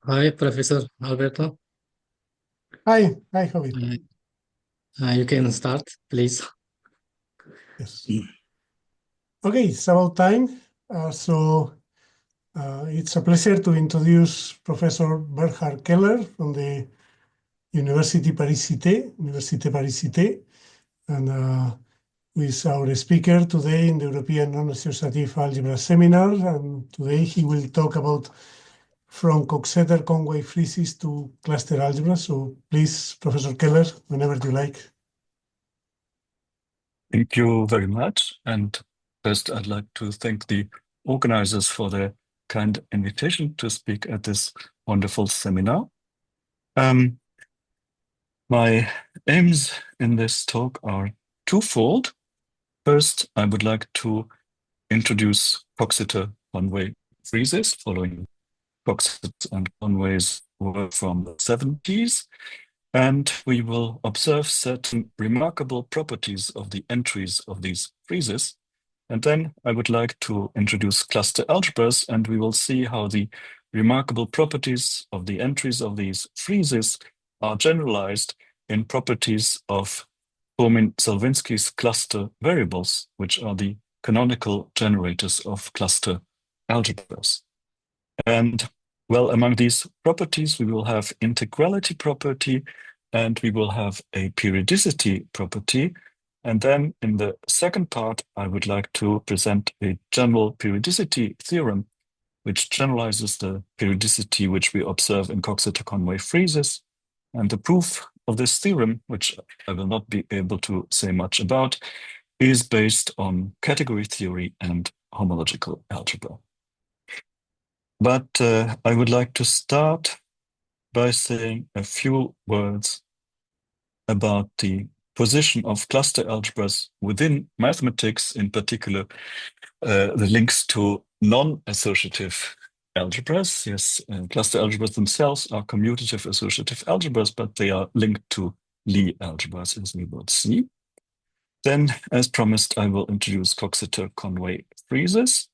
Hi, Professor Alberto. Hi, Javi. Uh, you can start, please. Yes. Okay, it's about time. It's a pleasure to introduce Professor Bernhard Keller from the Université Paris Cité, and who is our speaker today in the European Non-Associative Algebra Seminar. And today he will talk about from Coxeter-Conway friezes to cluster algebra. So please, Professor Keller, whenever you like. Thank you very much. And first, I'd like to thank the organizers for their kind invitation to speak at this wonderful seminar. Um, my aims in this talk are twofold. First, I would like to introduce Coxeter-Conway friezes, following Coxeter and Conway's work from the 70s. And we will observe certain remarkable properties of the entries of these friezes. And then I would like to introduce cluster algebras, and we will see how the remarkable properties of the entries of these friezes are generalized in properties of Fomin-Zelevinsky's cluster variables, which are the canonical generators of cluster algebras. And well, among these properties, we will have integrality property, and we will have a periodicity property. And then in the second part, I would like to present a general periodicity theorem, which generalizes the periodicity which we observe in Coxeter-Conway friezes. And the proof of this theorem, which I will not be able to say much about, is based on category theory and homological algebra. But I would like to start by saying a few words about the position of cluster algebras within mathematics, in particular, the links to non-associative algebras. Yes, cluster algebras themselves are commutative associative algebras, but they are linked to Lie algebras, as we will see. Then, as promised, I will introduce Coxeter-Conway friezes.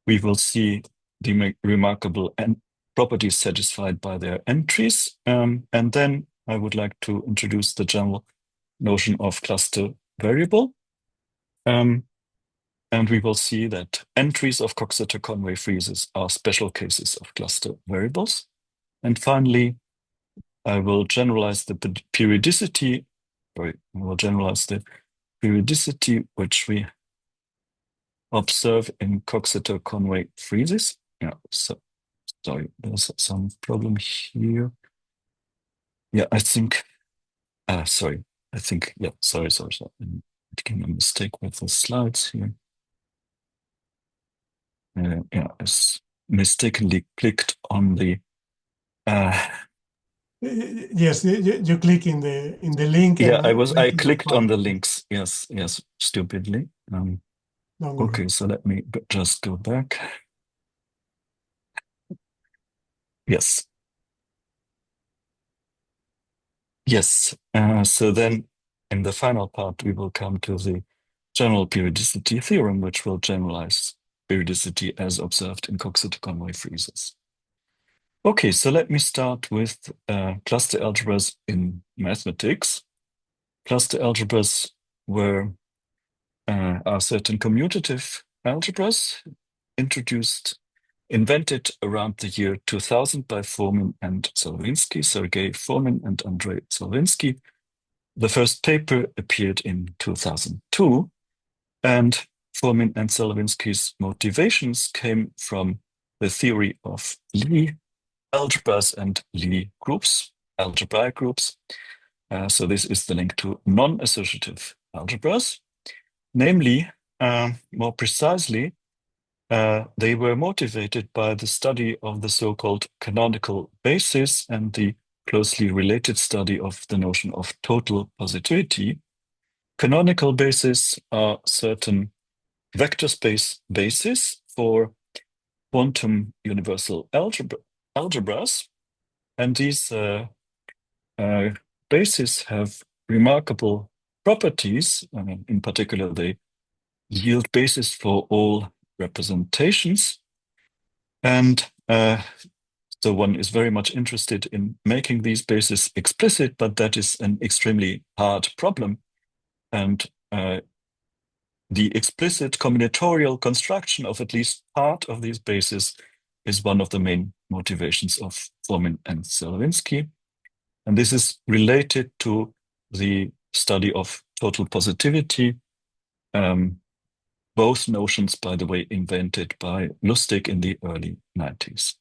We will see the remarkable properties satisfied by their entries. And then I would like to introduce the general notion of cluster variable. And we will see that entries of Coxeter-Conway friezes are special cases of cluster variables. And finally, I will generalize the periodicity, which we observe in Coxeter-Conway friezes. Yeah, so sorry, there's some problem here. Yeah, I think, sorry, sorry. I'm making a mistake with the slides here. Yeah, I mistakenly clicked on the, Yes, you click in the link yeah, and I everything will clicked on fine. the links. Yes, stupidly. Don't worry. Okay, so let me just go back. Yes. Yes, so then in the final part, we will come to the general periodicity theorem, which will generalize periodicity as observed in Coxeter-Conway friezes. Okay, so let me start with cluster algebras in mathematics. Cluster algebras are certain commutative algebras invented around the year 2000 by Fomin and Zelevinsky, Sergei Fomin and Andrei Zelevinsky. The first paper appeared in 2002, and Fomin and Zelevinsky's motivations came from the theory of Lie algebras and Lie groups, algebraic groups. So this is the link to non-associative algebras. Namely, more precisely, they were motivated by the study of the so-called canonical basis and the closely related study of the notion of total positivity. Canonical bases are certain vector space bases for quantum universal algebras, and these bases have remarkable properties. I mean, in particular, they yield basis for all representations. And So one is very much interested in making these bases explicit, but that is an extremely hard problem. And the explicit combinatorial construction of at least part of these bases is one of the main motivations of Fomin and Zelevinsky. And this is related to the study of total positivity, both notions, by the way, invented by Lustig in the early 90s.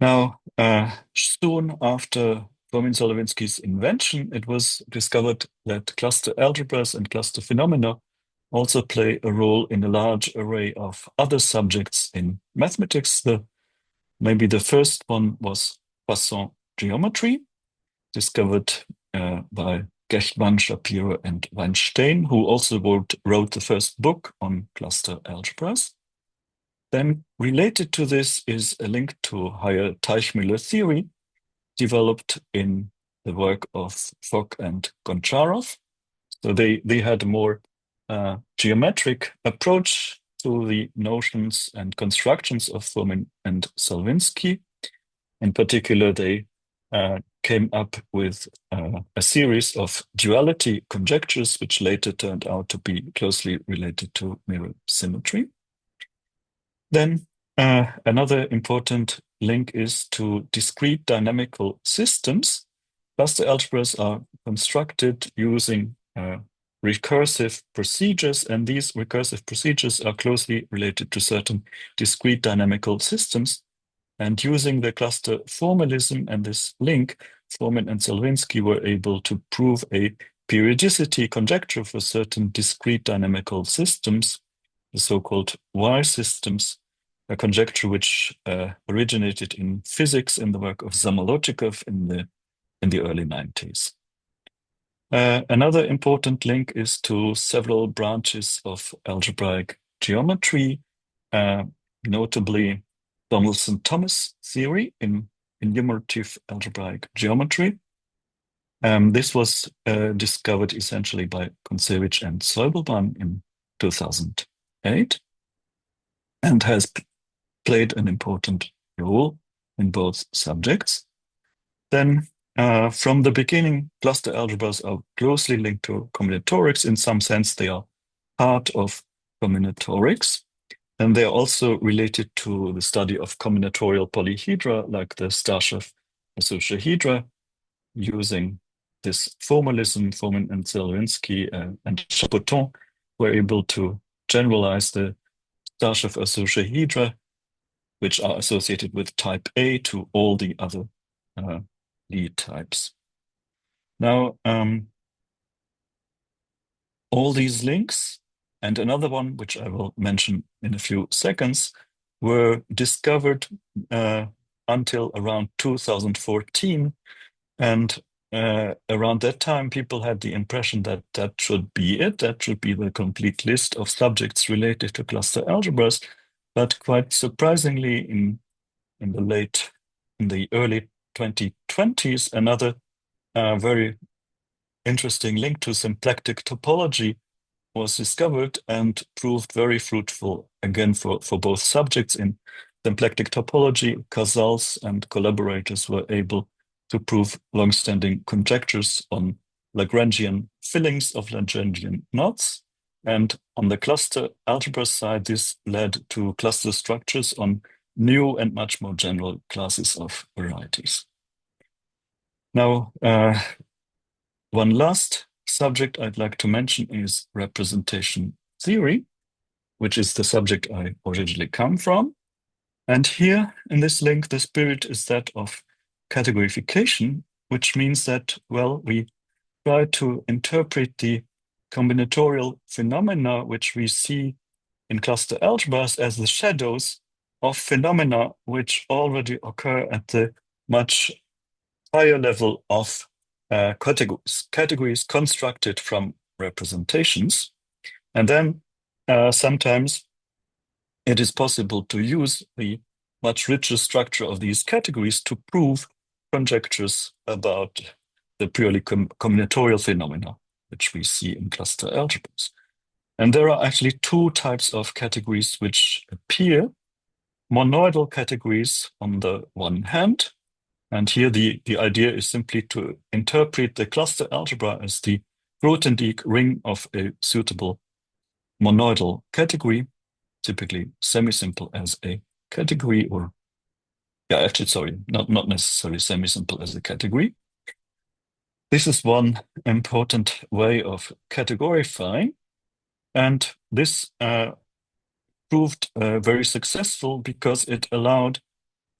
Now, soon after Fomin-Zelevinsky's invention, it was discovered that cluster algebras and cluster phenomena also play a role in a large array of other subjects in mathematics. Maybe the first one was Poisson geometry, discovered by Gechtmann, Shapiro, and Weinstein, who also wrote the first book on cluster algebras. Then related to this is a link to higher Teichmüller theory, developed in the work of Fock and Goncharov. So they had a more geometric approach to the notions and constructions of Fomin and Zelevinsky. In particular, they came up with a series of duality conjectures, which later turned out to be closely related to mirror symmetry. Then another important link is to discrete dynamical systems. Cluster algebras are constructed using recursive procedures, and these recursive procedures are closely related to certain discrete dynamical systems. And using the cluster formalism and this link, Fomin and Zelevinsky were able to prove a periodicity conjecture for certain discrete dynamical systems, the so-called Y systems, a conjecture which originated in physics in the work of Zamolodchikov in the early 90s. Another important link is to several branches of algebraic geometry, notably Donaldson-Thomas theory in enumerative algebraic geometry. This was discovered essentially by Kontsevich and Soibelman in 2008 and has played an important role in both subjects. Then from the beginning, cluster algebras are closely linked to combinatorics. In some sense, they are part of combinatorics. And they are also related to the study of combinatorial polyhedra, like the Stashev associahedra, using this formalism. Fomin and Zelevinsky and Chapoton were able to generalize the Stashev associahedra, which are associated with type A, to all the other Lie types. Now, all these links, and another one, which I will mention in a few seconds, were discovered until around 2014. And around that time, people had the impression that that should be it. That should be the complete list of subjects related to cluster algebras. But quite surprisingly, in the early 2020s, another very interesting link to symplectic topology was discovered and proved very fruitful, again, for both subjects. In symplectic topology, Casals and collaborators were able to prove long-standing conjectures on Lagrangian fillings of Lagrangian knots. And on the cluster algebra side, this led to cluster structures on new and much more general classes of varieties. Now, one last subject I'd like to mention is representation theory, which is the subject I originally come from. And here in this link, the spirit is that of categorification, which means that, well, we try to interpret the combinatorial phenomena which we see in cluster algebras as the shadows of phenomena which already occur at the much higher level of categories constructed from representations. And then sometimes it is possible to use the much richer structure of these categories to prove conjectures about the purely combinatorial phenomena which we see in cluster algebras. And there are actually two types of categories which appear monoidal categories on the one hand. And here the idea is simply to interpret the cluster algebra as the Grothendieck ring of a suitable monoidal category, typically semi-simple as a category, or yeah, actually, sorry, not necessarily semi-simple as a category. This is one important way of categorifying, and this proved very successful because it allowed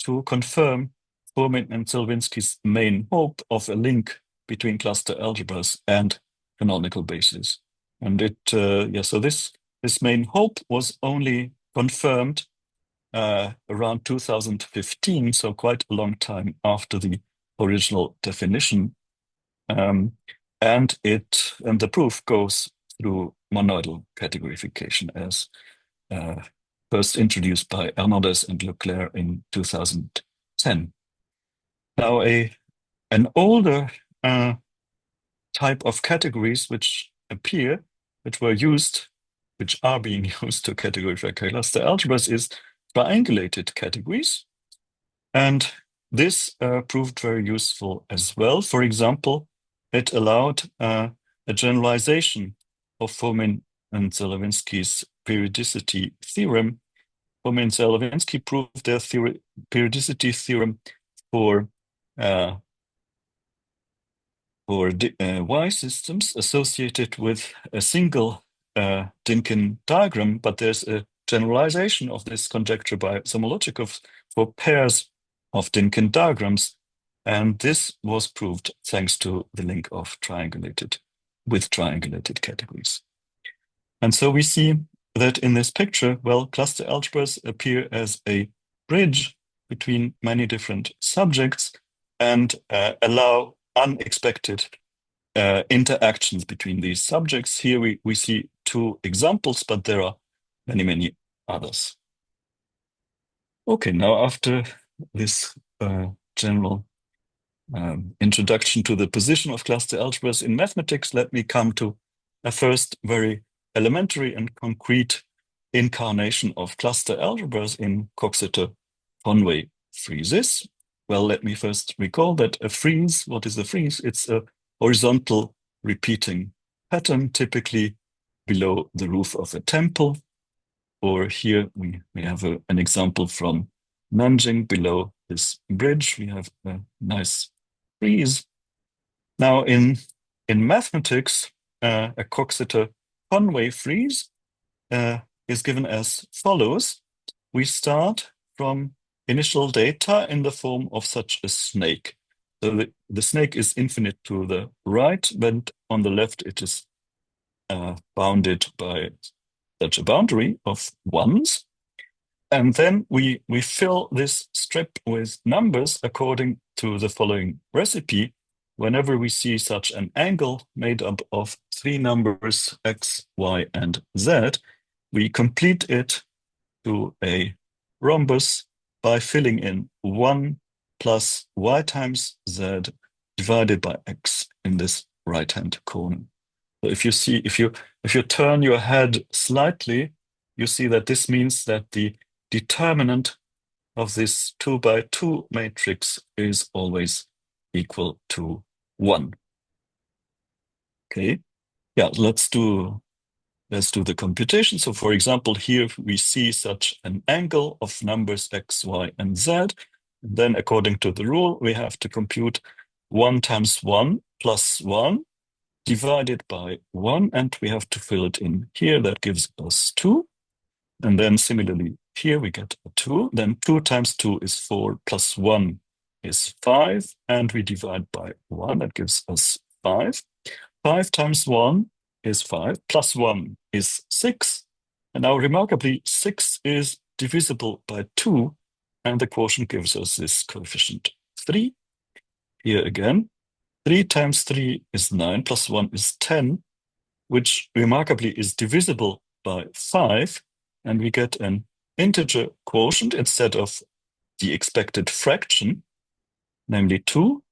to confirm Fomin and Zelevinsky's main hope of a link between cluster algebras and canonical bases. And so this main hope was only confirmed around 2015, so quite a long time after the original definition. And the proof goes through monoidal categorification as first introduced by Hernandez and Leclerc in 2010. Now, an older type of categories which are being used to categorify cluster algebras is triangulated categories. And this proved very useful as well. For example, it allowed a generalization of Fomin and Zelevinsky's periodicity theorem. Fomin-Zelevinsky proved their periodicity theorem for Y systems associated with a single Dynkin diagram, but there's a generalization of this conjecture by Somolodchikov for pairs of Dynkin diagrams, and this was proved thanks to the link of triangulated categories. And so we see that in this picture, well, cluster algebras appear as a bridge between many different subjects and allow unexpected interactions between these subjects. Here we see two examples, but there are many, many others. Okay, now after this general introduction to the position of cluster algebras in mathematics, let me come to a first very elementary and concrete incarnation of cluster algebras in Coxeter-Conway friezes. Well, let me first recall that a frieze, what is a frieze? It's a horizontal repeating pattern, typically below the roof of a temple. Or here we have an example from Nanjing. Below this bridge, we have a nice frieze. Now in mathematics, a Coxeter-Conway frieze is given as follows. We start from initial data in the form of such a snake. So the snake is infinite to the right, but on the left it is bounded by such a boundary of ones. And then we fill this strip with numbers according to the following recipe. Whenever we see such an angle made up of three numbers, x, y, and z, we complete it to a rhombus by filling in 1 plus y times z divided by x in this right-hand corner. So if you turn your head slightly, you see that this means that the determinant of this 2 by 2 matrix is always equal to 1. Okay, yeah, let's do the computation. So for example, here we see such an angle of numbers x, y, and z. Then according to the rule, we have to compute 1 times 1 plus 1 divided by 1, and we have to fill it in here. That gives us 2. And then similarly, here we get a 2. Then 2 times 2 is 4 plus 1 is 5. And we divide by 1. That gives us 5. 5 times 1 is 5. Plus 1 is 6. And now remarkably, 6 is divisible by 2. And the quotient gives us this coefficient 3. Here again, 3 times 3 is 9. Plus 1 is 10, which remarkably is divisible by 5. And we get an integer quotient instead of the expected fraction, namely 2.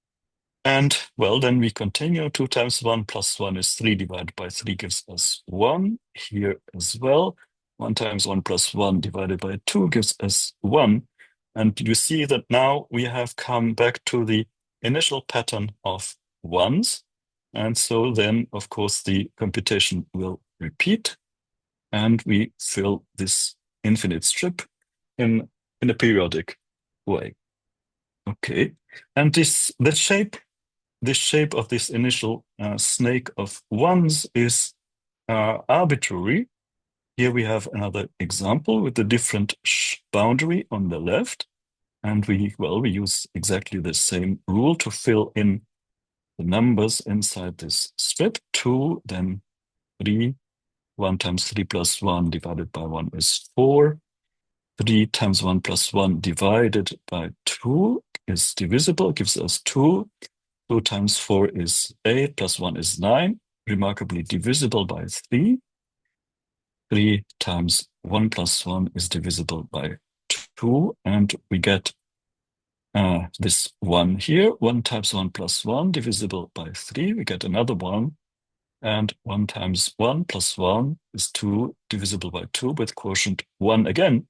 And well, then we continue. 2 times 1 plus 1 is 3 divided by 3 gives us 1 here as well. 1 times 1 plus 1 divided by 2 gives us 1. And you see that now we have come back to the initial pattern of ones. And so then, of course, the computation will repeat. And we fill this infinite strip in a periodic way. Okay. And the shape of this initial snake of ones is arbitrary. Here we have another example with a different boundary on the left. And we use exactly the same rule to fill in the numbers inside this strip. 2, then 3. 1 times 3 plus 1 divided by 1 is 4. 3 times 1 plus 1 divided by 2 is divisible, gives us 2. 2 times 4 is 8, plus 1 is 9, remarkably divisible by 3. 3 times 1 plus 1 is divisible by 2, and we get this 1 here. 1 times 1 plus 1 divisible by 3, we get another 1. And 1 times 1 plus 1 is 2, divisible by 2 with quotient 1 again.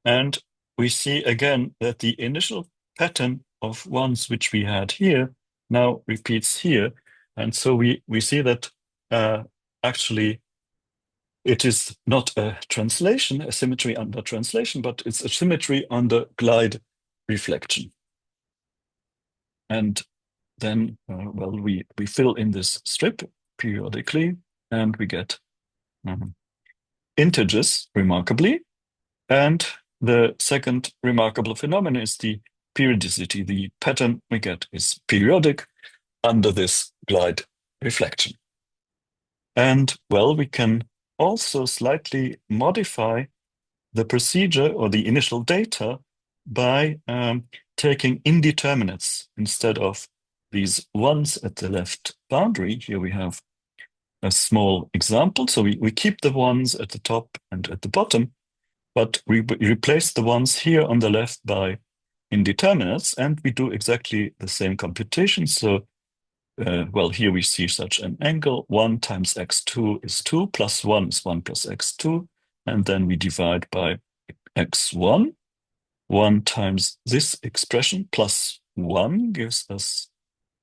And we see again that the initial pattern of ones which we had here now repeats here. And so we see that actually it is not a translation, a symmetry under translation, but it's a symmetry under glide reflection. And then, we fill in this strip periodically, and we get integers, remarkably. And the second remarkable phenomenon is the periodicity. The pattern we get is periodic under this glide reflection. And, we can also slightly modify the procedure or the initial data by taking indeterminates instead of these ones at the left boundary. Here we have a small example. So we keep the ones at the top and at the bottom, but we replace the ones here on the left by indeterminates, and we do exactly the same computation. So, here we see such an angle. 1 times x2 is 2, plus 1 is 1 plus x2, and then we divide by x1. 1 times this expression plus 1 gives us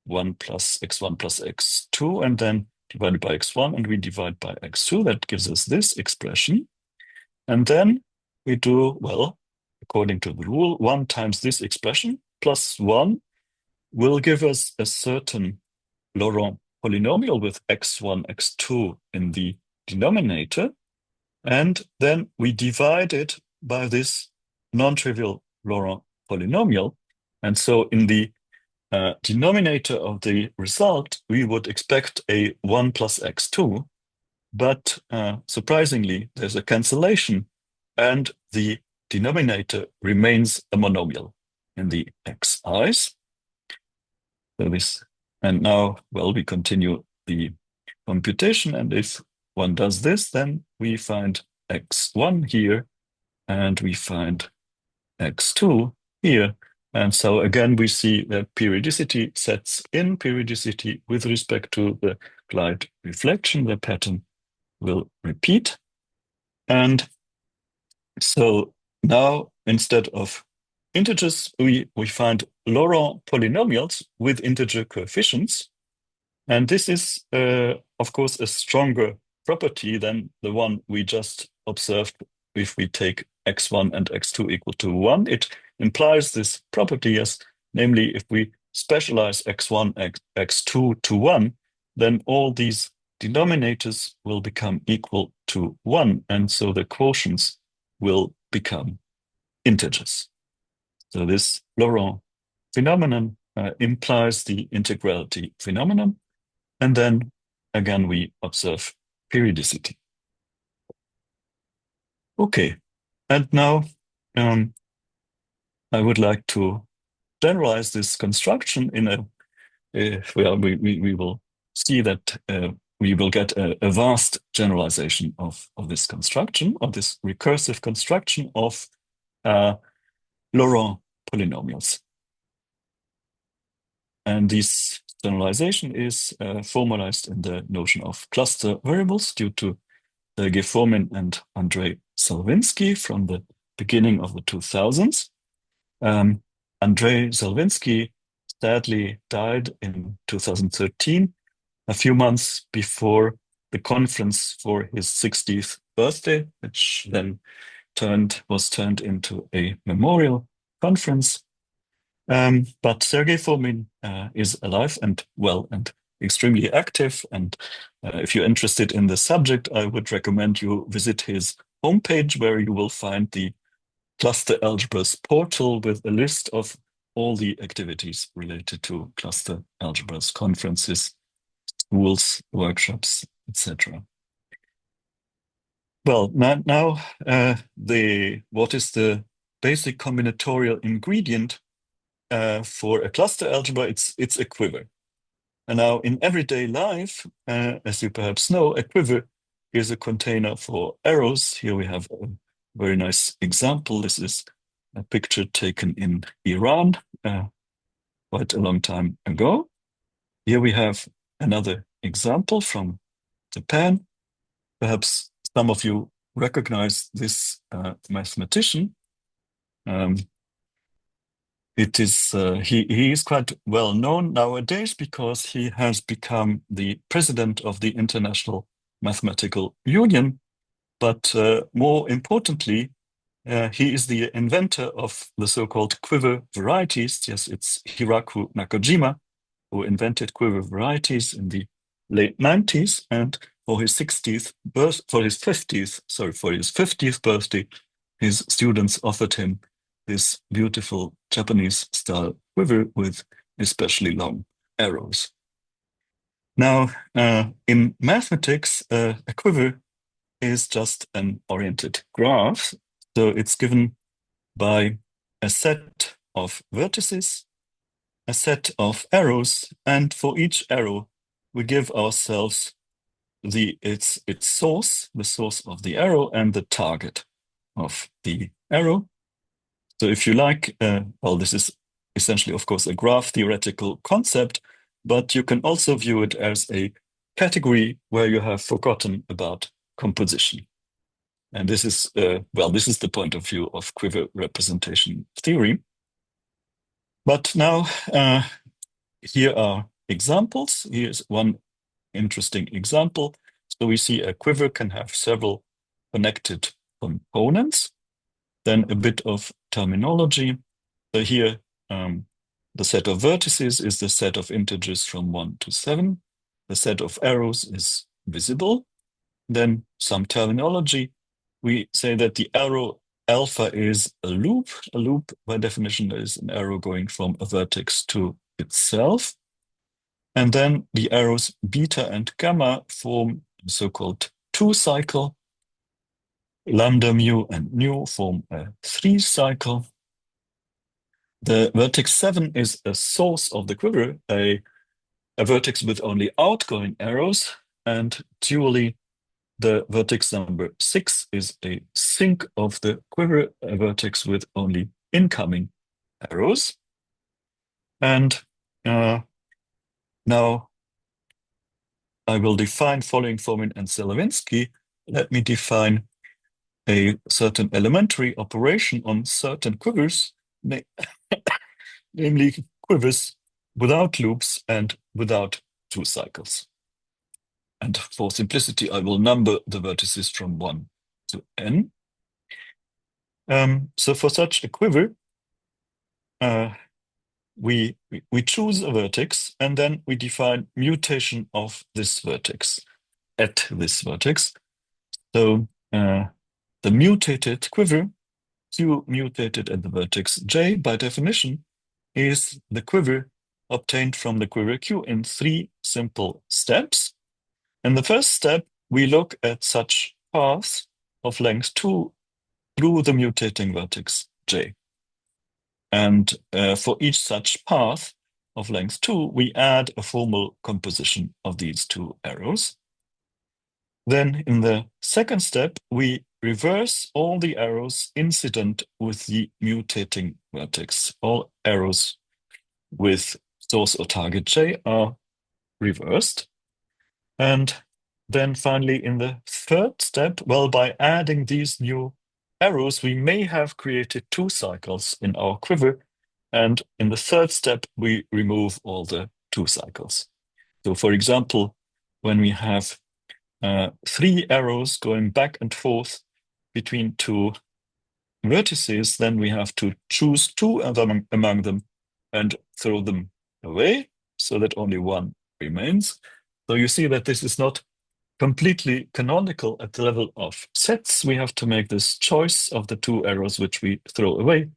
1 plus x1 plus x2, and then divided by x1, and we divide by x2. That gives us this expression. And then we do, according to the rule, 1 times this expression plus 1 will give us a certain Laurent polynomial with x1, x2 in the denominator. And then we divide it by this non-trivial Laurent polynomial. And so in the denominator of the result, we would expect a 1 plus x2, but surprisingly, there's a cancellation, and the denominator remains a monomial in the xi's. And now, we continue the computation, and if one does this, then we find x1 here, and we find x2 here. And so again, we see that periodicity sets in periodicity with respect to the glide reflection. The pattern will repeat. And so now, instead of integers, we find Laurent polynomials with integer coefficients. And this is, of course, a stronger property than the one we just observed if we take x1 and x2 equal to 1. It implies this property, yes, namely, if we specialize x1, x2 to 1, then all these denominators will become equal to 1, and so the quotients will become integers. So this Laurent phenomenon implies the integrality phenomenon, and then again we observe periodicity. Okay, and now I would like to generalize this construction in a we will see that we will get a vast generalization of this construction, of this recursive construction of Laurent polynomials. And this generalization is formalized in the notion of cluster variables due to Sergei Fomin and Andrei Fomin-Zelevinsky from the beginning of the 2000s. Andrei Zelevinsky sadly died in 2013, a few months before the conference for his 60th birthday, which then was turned into a memorial conference. But Sergei Fomin is alive and well and extremely active. And if you're interested in the subject, I would recommend you visit his homepage, where you will find the cluster algebras portal with a list of all the activities related to cluster algebras, conferences, schools, workshops, etc. Well, now what is the basic combinatorial ingredient for a cluster algebra? It's a quiver. And now in everyday life, as you perhaps know, a quiver is a container for arrows. Here we have a very nice example. This is a picture taken in Iran quite a long time ago. Here we have another example from Japan. Perhaps some of you recognize this mathematician. He is quite well known nowadays because he has become the president of the International Mathematical Union. But more importantly, he is the inventor of the so-called quiver varieties. Yes, it's Hiraku Nakajima who invented quiver varieties in the late 90s, and for his 50th birthday, his students offered him this beautiful Japanese-style quiver with especially long arrows. Now, in mathematics, a quiver is just an oriented graph. So it's given by a set of vertices, a set of arrows, and for each arrow, we give ourselves its source, the source of the arrow, and the target of the arrow. So if you like, well, this is essentially, of course, a graph theoretical concept, but you can also view it as a category where you have forgotten about composition. And this is, this is the point of view of quiver representation theory. But now, here are examples. Here's one interesting example. So we see a quiver can have several connected components. Then a bit of terminology. So here, the set of vertices is the set of integers from 1 to 7. The set of arrows is visible. Then some terminology. We say that the arrow alpha is a loop. A loop, by definition, is an arrow going from a vertex to itself. And then the arrows beta and gamma form the so-called two-cycle. Lambda, mu, and nu form a three-cycle. The vertex 7 is a source of the quiver, a vertex with only outgoing arrows, and dually the vertex number 6 is a sink of the quiver, a vertex with only incoming arrows. And now I will define, following Fomin and Zelevinsky, let me define a certain elementary operation on certain quivers, namely quivers without loops and without two cycles. And for simplicity, I will number the vertices from 1 to n. So for such a quiver, we choose a vertex, and then we define mutation of this vertex at this vertex. So the mutated quiver, Q mutated at the vertex J, by definition, is the quiver obtained from the quiver Q in 3 simple steps. In the first step, we look at such paths of length 2 through the mutating vertex J. And for each such path of length 2, we add a formal composition of these 2 arrows. Then in the second step, we reverse all the arrows incident with the mutating vertex. All arrows with source or target J are reversed. And then finally, in the third step, well, by adding these new arrows, we may have created 2 cycles in our quiver. And in the third step, we remove all the 2 cycles. So for example, when we have 3 arrows going back and forth between 2 vertices, then we have to choose 2 among them and throw them away so that only 1 remains. So you see that this is not completely canonical at the level of sets. We have to make this choice of the 2 arrows which we throw away,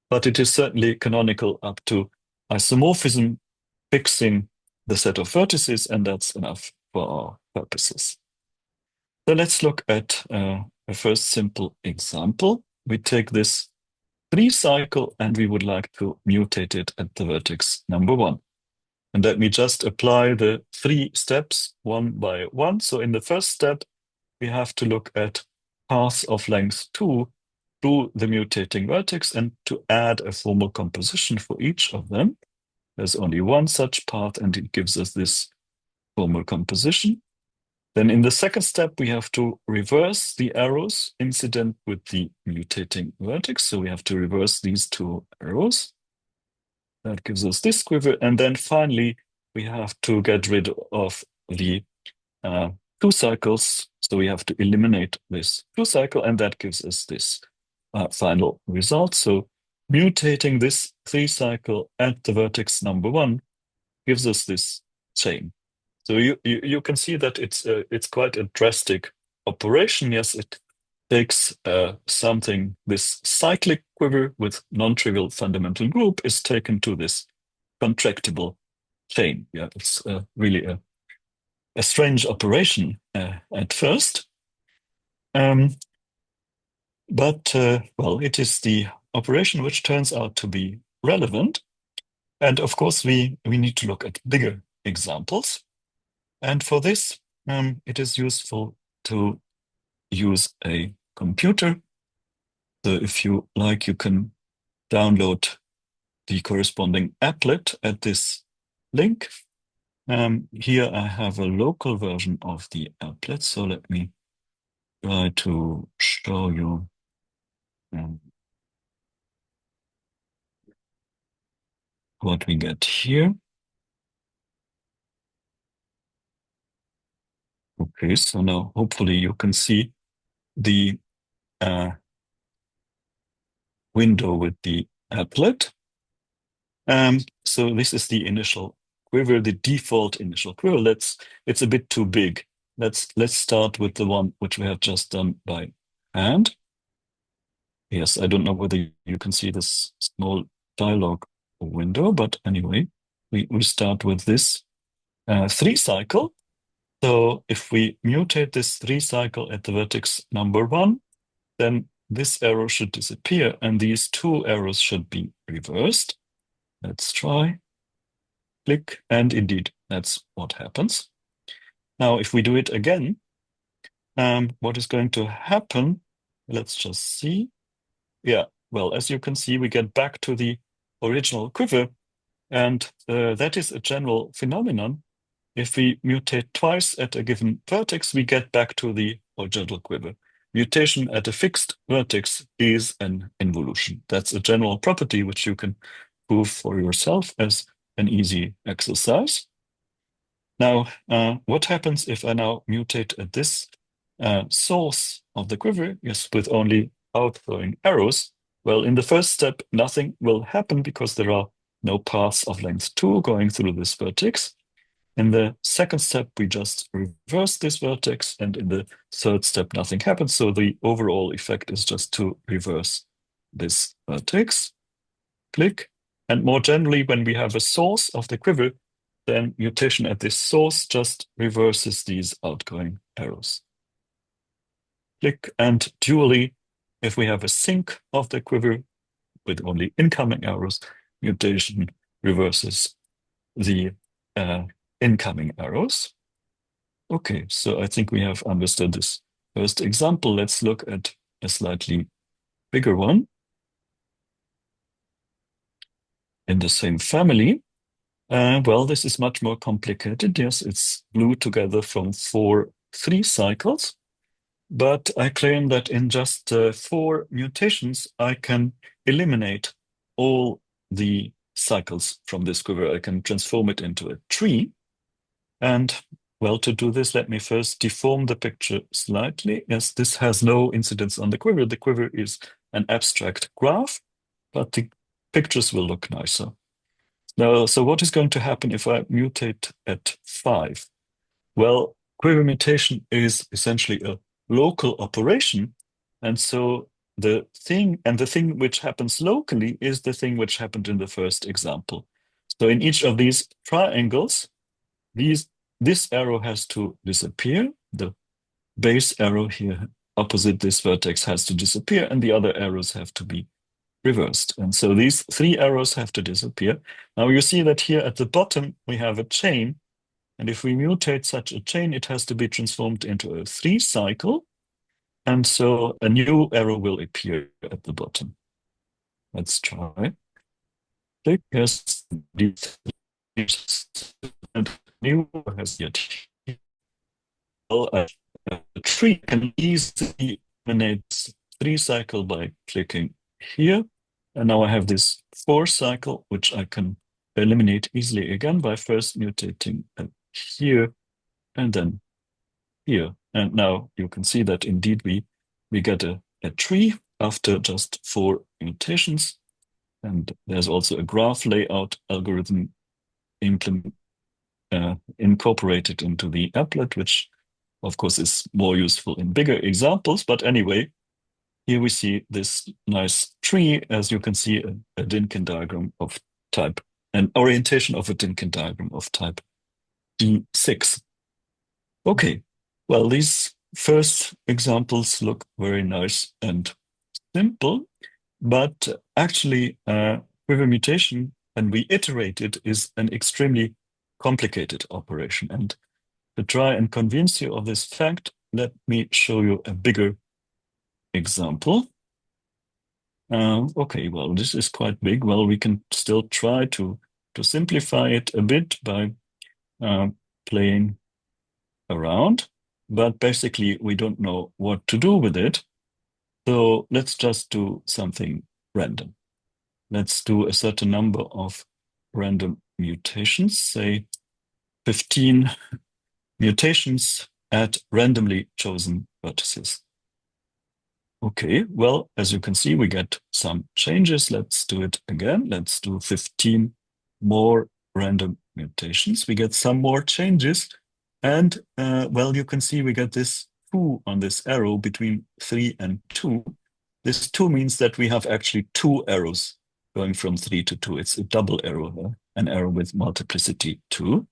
but it is certainly canonical up to isomorphism fixing the set of vertices, and that's enough for our purposes. So let's look at a first simple example. We take this 3 cycle and we would like to mutate it at the vertex number 1. And let me just apply the 3 steps one by one. So in the first step, we have to look at paths of length 2 through the mutating vertex and to add a formal composition for each of them. There's only one such path and it gives us this formal composition. Then in the second step, we have to reverse the arrows incident with the mutating vertex. So we have to reverse these 2 arrows. That gives us this quiver. And then finally, we have to get rid of the 2 cycles. So we have to eliminate this 2 cycle, and that gives us this final result. So mutating this 3 cycle at the vertex number 1 gives us this chain. So you can see that it's quite a drastic operation. Yes, it takes something, this cyclic quiver with non-trivial fundamental group is taken to this contractible chain. Yeah, it's really a strange operation at first. But well, it is the operation which turns out to be relevant. And of course, we need to look at bigger examples. And for this, it is useful to use a computer. So if you like, you can download the corresponding applet at this link. Here I have a local version of the applet. So let me try to show you what we get here. Okay, so now hopefully you can see the window with the applet. So this is the initial quiver, the default initial quiver. It's a bit too big. Let's start with the one which we have just done by hand. Yes, I don't know whether you can see this small dialog window, but anyway, we start with this 3 cycle. So if we mutate this 3 cycle at the vertex number 1, then this arrow should disappear and these 2 arrows should be reversed. Let's try. Click, and indeed, that's what happens. Now, if we do it again, what is going to happen? Let's just see. Yeah, well, as you can see, we get back to the original quiver, and that is a general phenomenon. If we mutate twice at a given vertex, we get back to the original quiver. Mutation at a fixed vertex is an involution. That's a general property which you can prove for yourself as an easy exercise. Now, what happens if I now mutate at this source of the quiver, yes, with only outgoing arrows? Well, in the first step, nothing will happen because there are no paths of length 2 going through this vertex. In the second step, we just reverse this vertex, and in the third step, nothing happens. So the overall effect is just to reverse this vertex. Click. And more generally, when we have a source of the quiver, then mutation at this source just reverses these outgoing arrows. Click. And dually, if we have a sink of the quiver with only incoming arrows, mutation reverses the incoming arrows. Okay, so I think we have understood this first example. Let's look at a slightly bigger one in the same family. Well, this is much more complicated. Yes, it's glued together from 4 3 cycles. but I claim that in just 4 mutations, I can eliminate all the cycles from this quiver. I can transform it into a tree. And well, to do this, let me first deform the picture slightly. Yes, this has no incidence on the quiver. The quiver is an abstract graph, but the pictures will look nicer. Now, so what is going to happen if I mutate at 5? Well, quiver mutation is essentially a local operation. And so the thing which happens locally is the thing which happened in the first example. So in each of these triangles, this arrow has to disappear. The base arrow here opposite this vertex has to disappear, and the other arrows have to be reversed. And so these 3 arrows have to disappear. Now you see that here at the bottom, we have a chain. And if we mutate such a chain, it has to be transformed into a 3 cycle. And so a new arrow will appear at the bottom. Let's try. Click, yes, and new has yet. Well, a tree can easily eliminate 3 cycle by clicking here. And now I have this 4 cycle, which I can eliminate easily again by first mutating here and then here. And now you can see that indeed we get a tree after just 4 mutations. And there's also a graph layout algorithm incorporated into the applet, which of course is more useful in bigger examples. But anyway, here we see this nice tree, as you can see, a Dynkin diagram of type, an orientation of a Dynkin diagram of type D6. Okay, well, these first examples look very nice and simple, but actually quiver mutation, when we iterate it, is an extremely complicated operation. And to try and convince you of this fact, let me show you a bigger example. Okay, well, this is quite big. Well, we can still try to simplify it a bit by playing around, but basically we don't know what to do with it. So let's just do something random. Let's do a certain number of random mutations, say 15 mutations at randomly chosen vertices. Okay, well, as you can see, we get some changes. Let's do it again. Let's do 15 more random mutations. We get some more changes. And well, you can see we get this 2 on this arrow between 3 and 2. This 2 means that we have actually 2 arrows going from 3 to 2. It's a double arrow here, an arrow with multiplicity 2.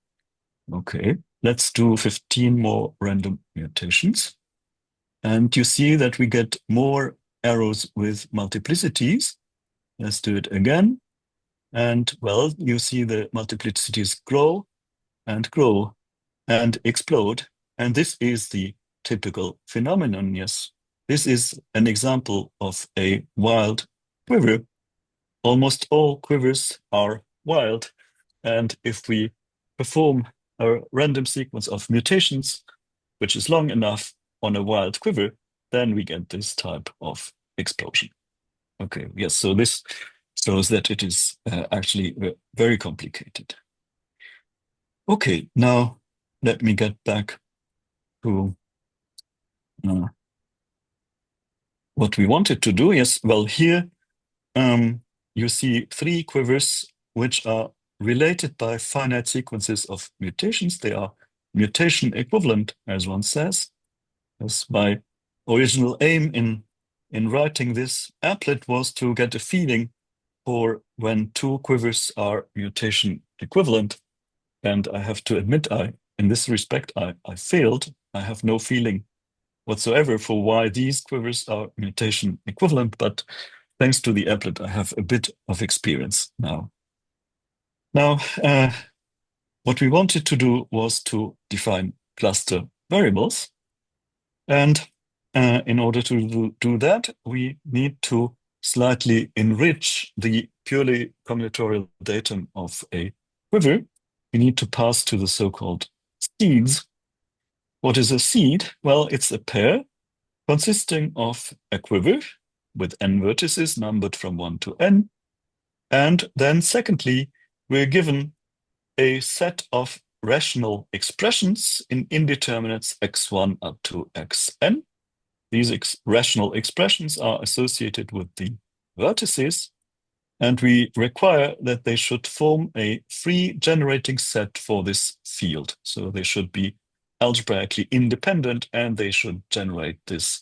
Okay, let's do 15 more random mutations. And you see that we get more arrows with multiplicities. Let's do it again. And well, you see the multiplicities grow and explode. And this is the typical phenomenon, yes. This is an example of a wild quiver. Almost all quivers are wild. And if we perform a random sequence of mutations, which is long enough on a wild quiver, then we get this type of explosion. Okay, yes, so this shows that it is actually very complicated. Okay, now let me get back to what we wanted to do. Yes, well, here you see 3 quivers which are related by finite sequences of mutations. They are mutation equivalent, as one says. As my original aim in writing this applet was to get a feeling for when 2 quivers are mutation equivalent. And I have to admit, in this respect, I failed. I have no feeling whatsoever for why these quivers are mutation equivalent, but thanks to the applet, I have a bit of experience now. Now, what we wanted to do was to define cluster variables. And in order to do that, we need to slightly enrich the purely combinatorial datum of a quiver. We need to pass to the so-called seeds. What is a seed? Well, it's a pair consisting of a quiver with n vertices numbered from 1 to n. And then secondly, we're given a set of rational expressions in indeterminates x1 up to xn. These rational expressions are associated with the vertices, and we require that they should form a free generating set for this field. So they should be algebraically independent, and they should generate this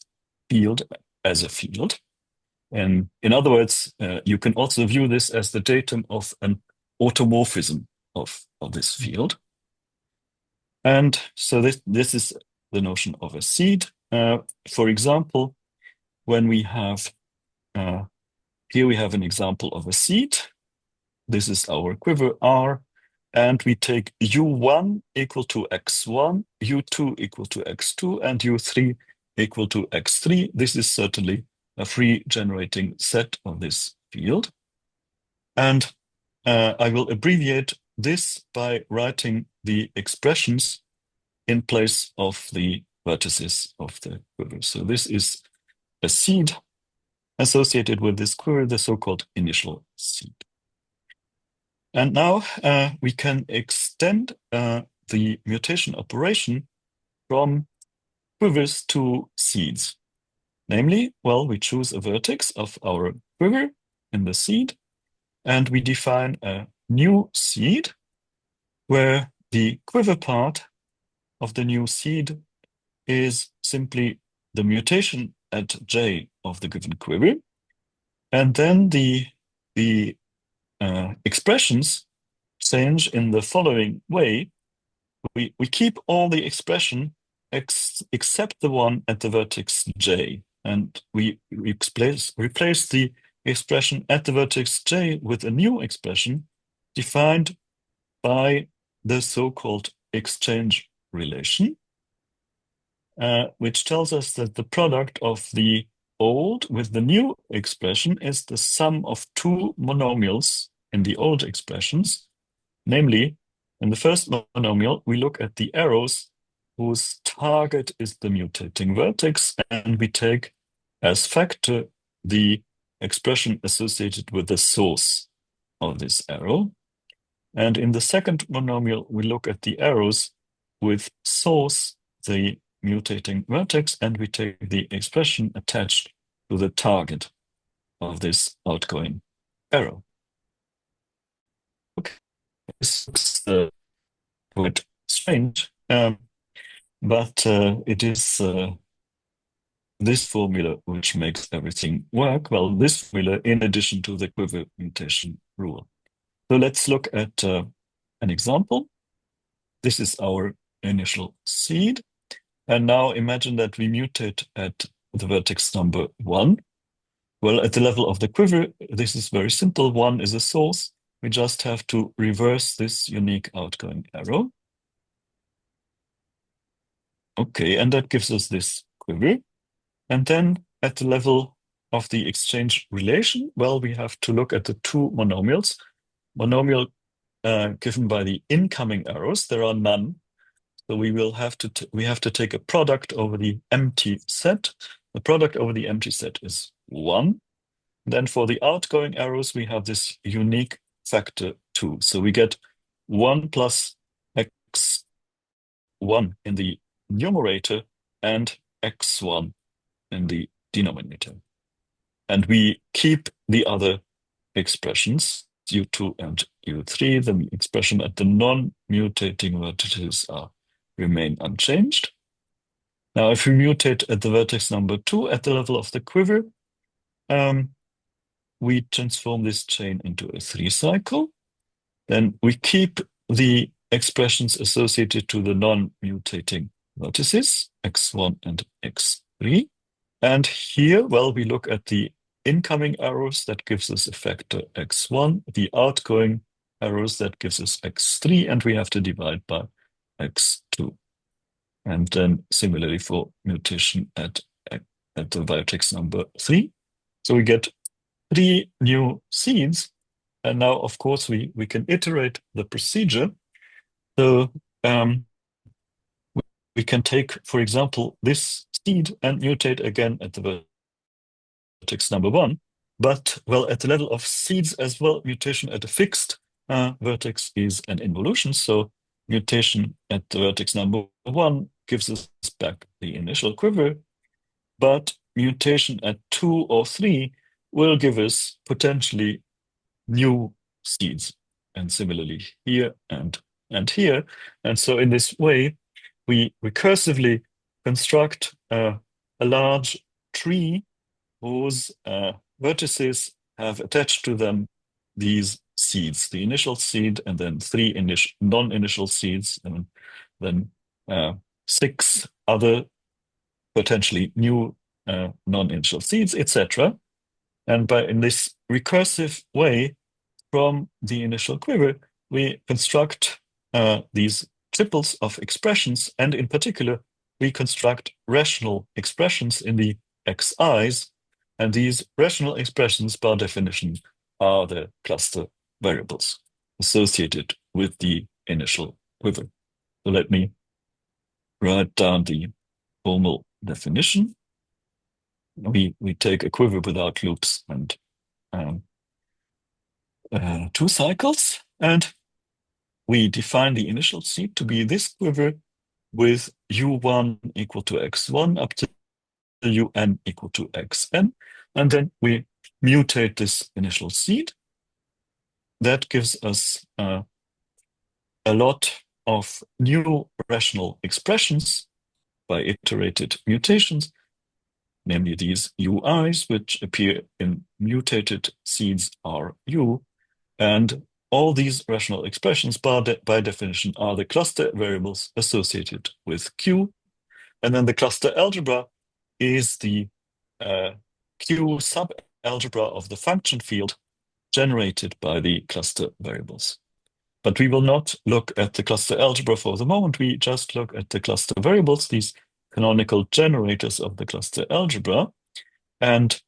field as a field. And in other words, you can also view this as the datum of an automorphism of this field. And so this is the notion of a seed. For example, when we have, here we have an example of a seed. This is our quiver R, and we take U1 equal to X1, U2 equal to X2, and U3 equal to X3. This is certainly a free generating set of this field. And I will abbreviate this by writing the expressions in place of the vertices of the quiver. So this is a seed associated with this quiver, the so-called initial seed. And now we can extend the mutation operation from quivers to seeds. Namely, well, we choose a vertex of our quiver in the seed, and we define a new seed where the quiver part of the new seed is simply the mutation at J of the given quiver. And then the expressions change in the following way. We keep all the expression except the one at the vertex J. And we replace the expression at the vertex J with a new expression defined by the so-called exchange relation, which tells us that the product of the old with the new expression is the sum of two monomials in the old expressions. Namely, in the first monomial, we look at the arrows whose target is the mutating vertex, and we take as factor the expression associated with the source of this arrow. And in the second monomial, we look at the arrows with source, the mutating vertex, and we take the expression attached to the target of this outgoing arrow. Okay, this looks quite strange, but it is this formula which makes everything work. Well, this formula in addition to the quiver mutation rule. So let's look at an example. This is our initial seed. And now imagine that we mutate at the vertex number 1. Well, at the level of the quiver, this is very simple. 1 is a source. We just have to reverse this unique outgoing arrow. Okay, and that gives us this quiver. And then at the level of the exchange relation, well, we have to look at the two monomials. Monomial given by the incoming arrows, there are none. So we have to take a product over the empty set. The product over the empty set is 1. Then for the outgoing arrows, we have this unique factor 2. So we get 1 plus x1 in the numerator and x1 in the denominator. And we keep the other expressions, U2 and U3. The expression at the non-mutating vertices remain unchanged. Now, if we mutate at the vertex number 2 at the level of the quiver, we transform this chain into a 3-cycle. Then we keep the expressions associated to the non-mutating vertices, x1 and x3. And here, well, we look at the incoming arrows, that gives us a factor x1, the outgoing arrows, that gives us x3, and we have to divide by x2. And then similarly for mutation at the vertex number 3. So we get 3 new seeds. And now, of course, we can iterate the procedure. So we we can take, for example, this seed and mutate again at the vertex number 1. But, well, at the level of seeds as well, mutation at a fixed vertex is an involution. So mutation at the vertex number 1 gives us back the initial quiver, but mutation at 2 or 3 will give us potentially new seeds, and similarly here and here. And so in this way, we recursively construct a large tree whose vertices have attached to them these seeds, the initial seed, and then 3 non-initial seeds, and then 6 other potentially new non-initial seeds, etc. And in this recursive way, from the initial quiver, we construct these triples of expressions, and in particular, we construct rational expressions in the xi's, and these rational expressions, by definition, are the cluster variables associated with the initial quiver. So let me write down the formal definition. We take a quiver without loops and 2 cycles, and we define the initial seed to be this quiver with u1 equal to x1 up to un equal to xn, and then we mutate this initial seed. That gives us a lot of new rational expressions by iterated mutations, namely these ui's, which appear in mutated seeds Ru, and all these rational expressions, by definition, are the cluster variables associated with Q. And then the cluster algebra is the Q sub-algebra of the function field generated by the cluster variables. But we will not look at the cluster algebra for the moment. We just look at the cluster variables, these canonical generators of the cluster algebra. And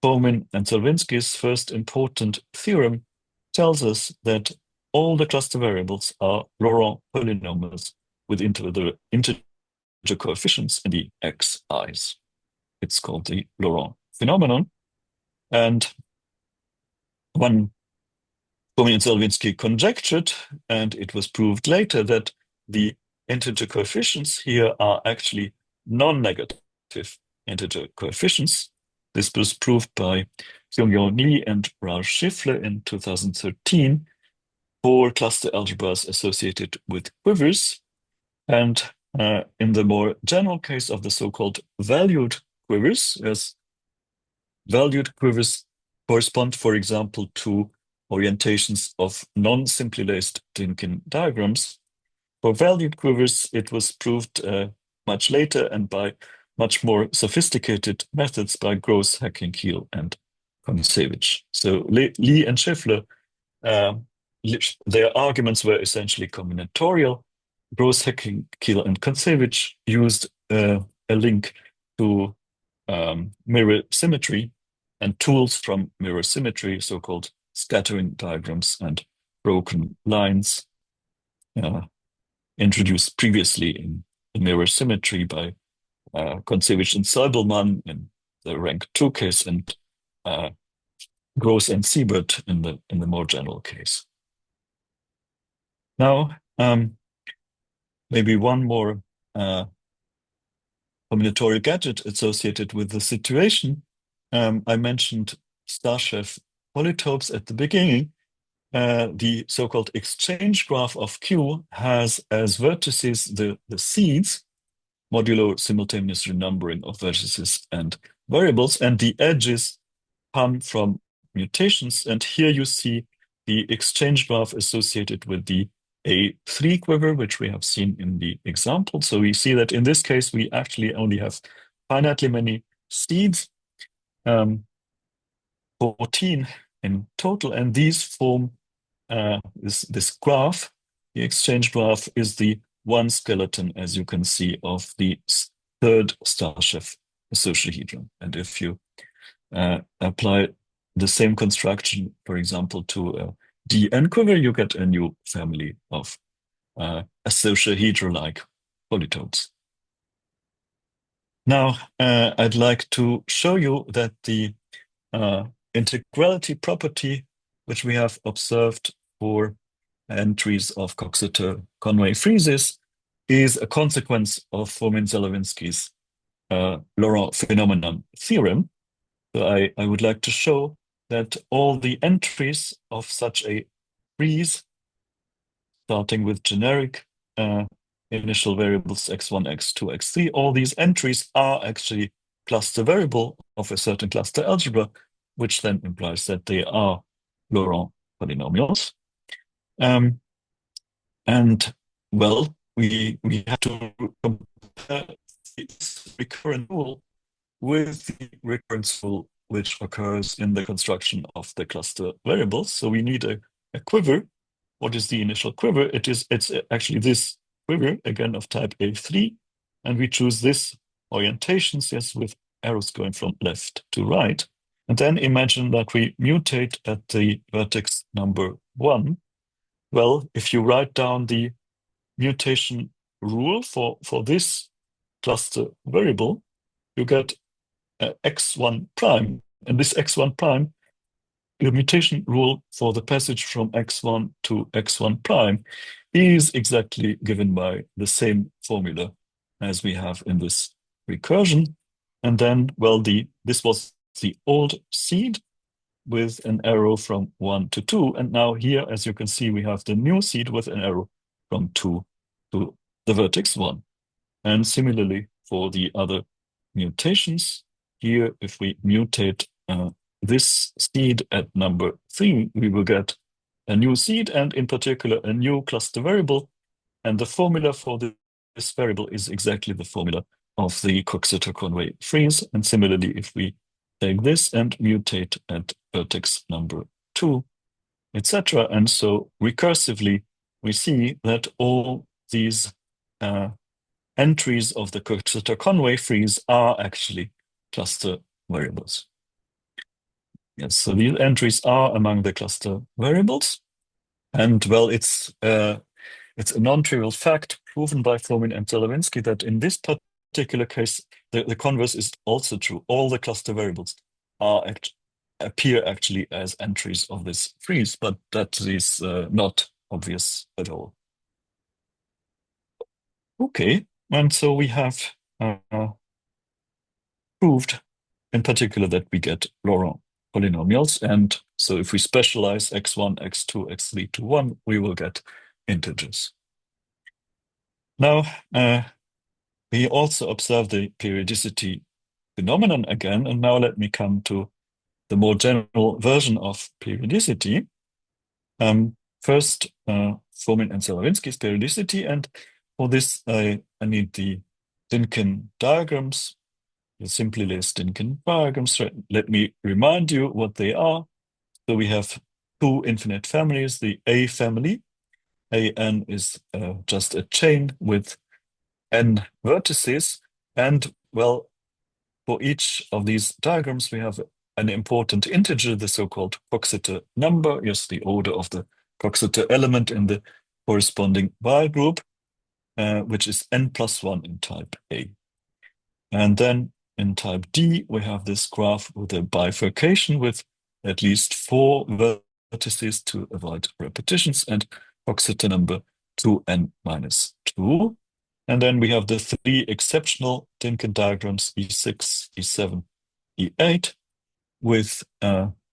Fomin and Zelevinsky's first important theorem tells us that all the cluster variables are Laurent polynomials with integer coefficients in the xi's. It's called the Laurent phenomenon. And one Fomin and Zelevinsky conjectured, and it was proved later, that the integer coefficients here are actually non-negative integer coefficients. This was proved by Kyung-Yeon Lee and Ralph Schiffler in 2013 for cluster algebras associated with quivers. And in the more general case of the so-called valued quivers, as valued quivers correspond, for example, to orientations of non-simply laced Dynkin diagrams. For valued quivers, it was proved much later and by much more sophisticated methods by Gross, Hacking-Kiel, and Koncevich. So Lee and Schiffler, their arguments were essentially combinatorial. Gross, Hacking-Kiel, and Koncevich used a link to mirror symmetry and tools from mirror symmetry, so-called scattering diagrams and broken lines, introduced previously in mirror symmetry by Koncevich and Seibelman in the rank 2 case, and Gross and Siebert in the more general case. Now, maybe one more combinatorial gadget associated with the situation. I mentioned Star-Chef polytopes at the beginning. The so-called exchange graph of Q has as vertices the seeds, modulo simultaneous renumbering of vertices and variables, and the edges come from mutations. And here you see the exchange graph associated with the A3 quiver, which we have seen in the example. So we see that in this case, we actually only have finitely many seeds, 14 in total, and these form this graph. The exchange graph is the one skeleton, as you can see, of the third Star-Chef associahedron. And if you apply the same construction, for example, to a DN quiver, you get a new family of associahedral-like polytopes. Now, I'd like to show you that the integrality property, which we have observed for entries of Coxeter-Conway friezes, is a consequence of Fomin-Zelevinsky's Laurent phenomenon theorem. So I would like to show that all the entries of such a frieze, starting with generic initial variables x1, x2, x3, all these entries are actually cluster variable of a certain cluster algebra, which then implies that they are Laurent polynomials. And well, we have to compare this recurrent rule with the recurrence rule which occurs in the construction of the cluster variables. So we need a quiver. What is the initial quiver? It's actually this quiver, again, of type A3. And we choose this orientations, yes, with arrows going from left to right. And then imagine that we mutate at the vertex number 1. Well, if you write down the mutation rule for this cluster variable, you get x1 prime. And this x1 prime, the mutation rule for the passage from x1 to x1 prime, is exactly given by the same formula as we have in this recursion. And then, well, this was the old seed with an arrow from 1 to 2. And now here, as you can see, we have the new seed with an arrow from 2 to the vertex 1. And similarly for the other mutations, here, if we mutate this seed at number 3, we will get a new seed and in particular a new cluster variable. And the formula for this variable is exactly the formula of the Coxeter-Conway frieze. And similarly, if we take this and mutate at vertex number 2, etc. And so recursively, we see that all these entries of the Coxeter-Conway frieze are actually cluster variables. Yes, so these entries are among the cluster variables. And well, it's a non-trivial fact proven by Fomin and Zelevinsky that in this particular case, the converse is also true. All the cluster variables appear actually as entries of this frieze, but that is not obvious at all. Okay, and so we have proved in particular that we get Laurent polynomials. And so if we specialize x1, x2, x3 to 1, we will get integers. Now, we also observe the periodicity phenomenon again. And now let me come to the more general version of periodicity. First, Fomin and Zelevinsky's periodicity. And for this, I need the Dynkin diagrams. You simply list Dynkin diagrams. Let me remind you what they are. So we have two infinite families, the A family. AN is just a chain with n vertices. And well, for each of these diagrams, we have an important integer, the so-called Coxeter number, yes, the order of the Coxeter element in the corresponding Weil group, which is n+1 in type A. And then in type D, we have this graph with a bifurcation with at least 4 vertices to avoid repetitions and Coxeter number 2n-2. And then we have the 3 exceptional Dynkin diagrams, E6, E7, E8, with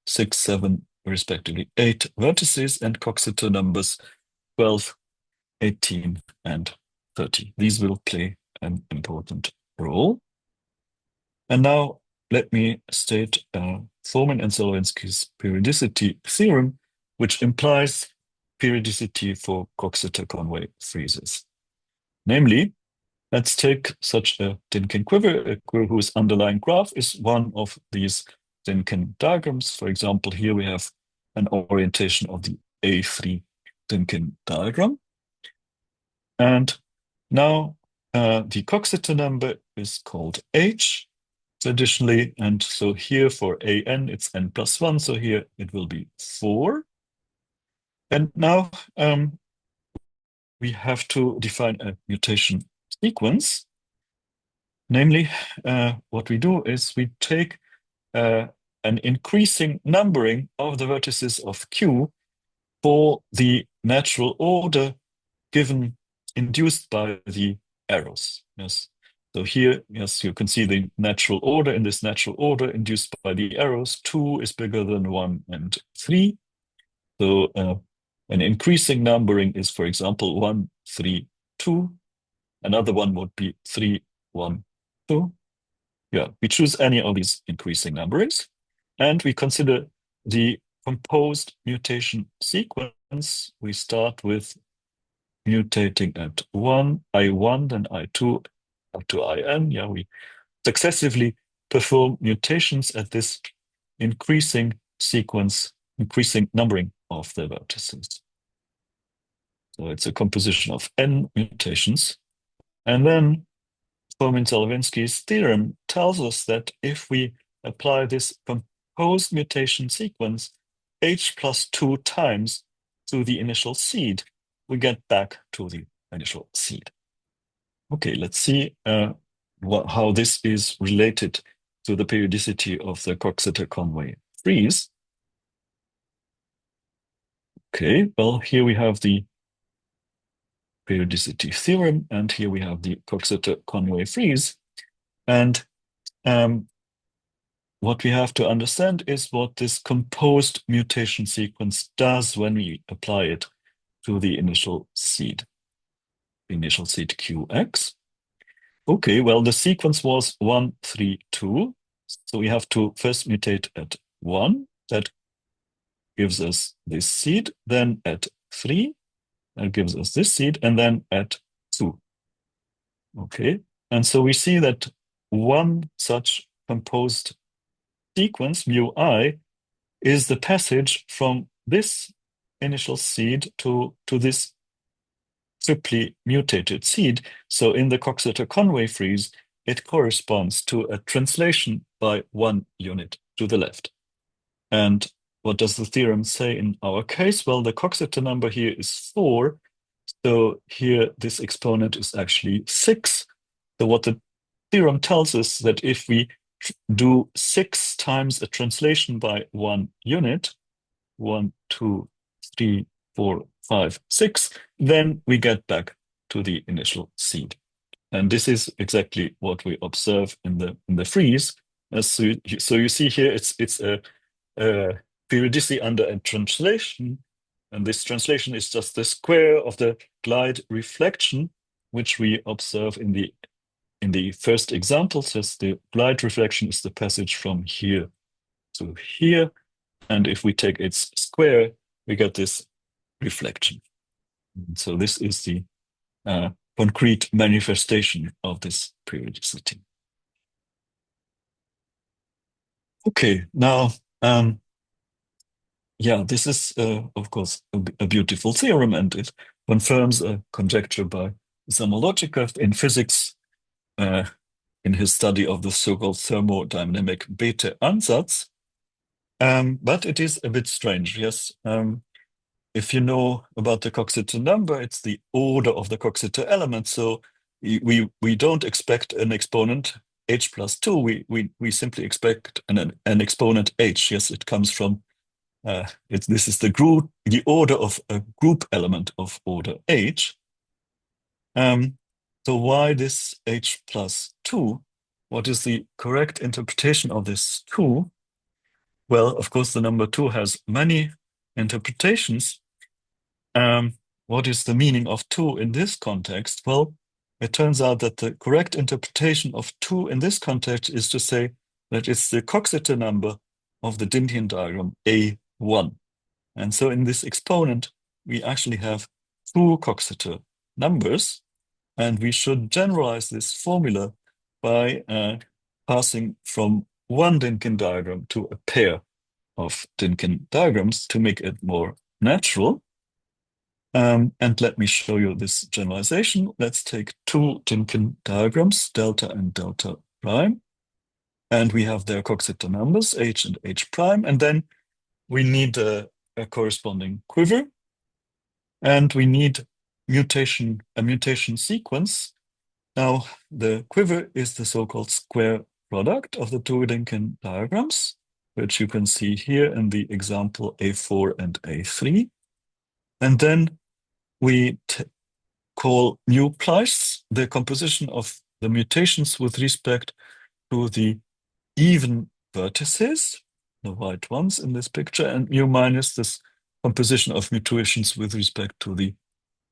6, 7, respectively 8 vertices and Coxeter numbers 12, 18, and 30. These will play an important role. And now let me state Fomin and Zelevinsky's periodicity theorem, which implies periodicity for Coxeter-Conway friezes. Namely, let's take such a Dynkin quiver, a quiver whose underlying graph is one of these Dynkin diagrams. For example, here we have an orientation of the A3 Dynkin diagram. And now the Coxeter number is called H traditionally. And so here for AN, it's n+1. So here it will be 4. And now we have to define a mutation sequence. Namely, what we do is we take an increasing numbering of the vertices of Q for the natural order given induced by the arrows. Yes. So here, yes, you can see the natural order. In this natural order induced by the arrows, 2 is bigger than 1 and 3. So an increasing numbering is, for example, 1, 3, 2. Another one would be 3, 1, 2. Yeah, we choose any of these increasing numberings, and we consider the composed mutation sequence. We start with mutating at 1, I1, then I2, up to IN. Yeah, we successively perform mutations at this increasing sequence, increasing numbering of the vertices. So it's a composition of n mutations. And then Fomin-Zelevinsky's theorem tells us that if we apply this composed mutation sequence h plus 2 times to the initial seed, we get back to the initial seed. Okay, let's see how this is related to the periodicity of the Coxeter-Conway frieze. Okay, well, here we have the periodicity theorem, and here we have the Coxeter-Conway frieze. And what we have to understand is what this composed mutation sequence does when we apply it to the initial seed QX. Okay, well, the sequence was 1, 3, 2. So we have to first mutate at 1. That gives us this seed. Then at 3, that gives us this seed. And then at 2. Okay, and so we see that one such composed sequence, mu I, is the passage from this initial seed to this triply mutated seed. So in the Coxeter-Conway frieze, it corresponds to a translation by 1 unit to the left. And what does the theorem say in our case? Well, the Coxeter number here is 4. So here this exponent is actually 6. So what the theorem tells us that if we do 6 times a translation by 1 unit, 1, 2, 3, 4, 5, 6, then we get back to the initial seed. And this is exactly what we observe in the frieze. So you see here it's a periodicity under a translation, and this translation is just the square of the glide reflection, which we observe in the first example. Says the glide reflection is the passage from here to here, and if we take its square, we get this reflection. And so this is the concrete manifestation of this periodicity. Okay, now, yeah, this is, of course, a beautiful theorem, and it confirms a conjecture by Samologikov in physics in his study of the so-called thermodynamic Bethe-Ansatz. But it is a bit strange, yes. If you know about the Coxeter number, it's the order of the Coxeter element. So we don't expect an exponent h plus 2. We simply expect an exponent h. Yes, it comes from this is the order of a group element of order h. So why this h plus 2? What is the correct interpretation of this 2? Well, of course, the number 2 has many interpretations. What is the meaning of 2 in this context? Well, it turns out that the correct interpretation of 2 in this context is to say that it's the Coxeter number of the Dinkin diagram A1. And so in this exponent, we actually have 2 Coxeter numbers, and we should generalize this formula by passing from one Dinkin diagram to a pair of Dinkin diagrams to make it more natural. And let me show you this generalization. Let's take 2 Dinkin diagrams, delta and delta prime. And we have their Coxeter numbers, h and h prime. And then we need a corresponding quiver. And we need a mutation sequence Now, the quiver is the so-called square product of the two Lincoln diagrams, which you can see here in the example A4 and A3. And then we call new plies the composition of the mutations with respect to the even vertices, the white ones in this picture, and mu minus this composition of mutations with respect to the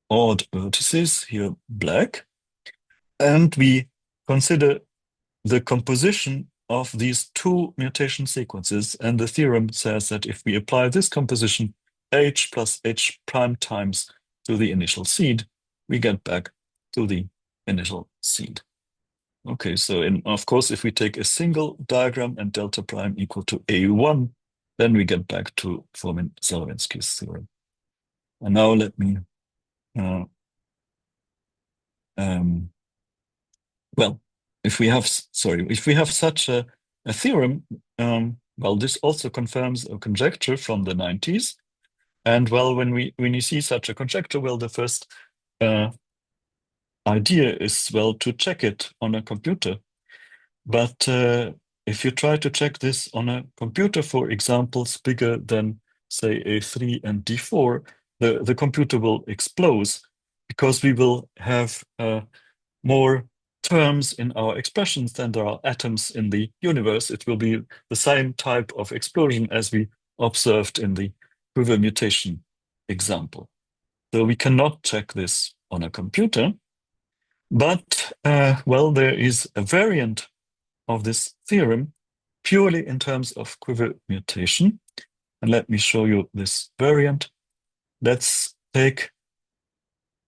odd vertices, here black. And we consider the composition of these two mutation sequences. And the theorem says that if we apply this composition, h plus h prime times to the initial seed, we get back to the initial seed. Okay, so of course, if we take a single diagram and delta prime equal to A1, then we get back to Fomin-Zelevinsky's theorem. And now let me, well, if we have such a theorem, well, this also confirms a conjecture from the 90s. And well, when you see such a conjecture, well, the first idea is, well, to check it on a computer. But if you try to check this on a computer for examples bigger than, say, A3 and D4, the computer will explode because we will have more terms in our expressions than there are atoms in the universe. It will be the same type of explosion as we observed in the quiver mutation example. So we cannot check this on a computer. But, well, there is a variant of this theorem purely in terms of quiver mutation. And let me show you this variant. Let's take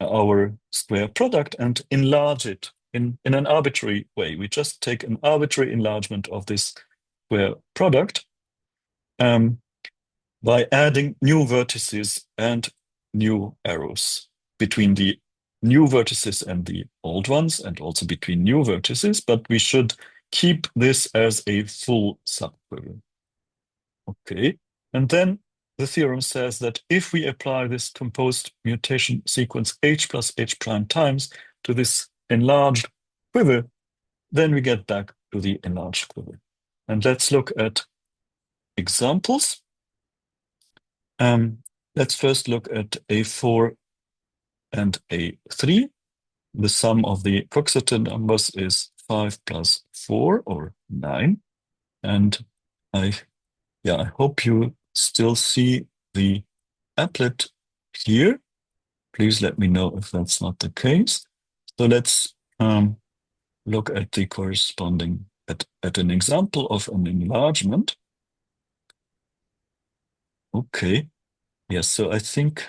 our square product and enlarge it in an arbitrary way. We just take an arbitrary enlargement of this square product by adding new vertices and new arrows between the new vertices and the old ones, and also between new vertices, but we should keep this as a full subquiver. Okay, and then the theorem says that if we apply this composed mutation sequence h plus h prime times to this enlarged quiver, then we get back to the enlarged quiver. And let's look at examples. Let's first look at A4 and A3. The sum of the Coxeter numbers is 5 plus 4, or 9. And I hope you still see the applet here. Please let me know if that's not the case. So let's look at the corresponding, at an example of an enlargement. Okay, yes, so I think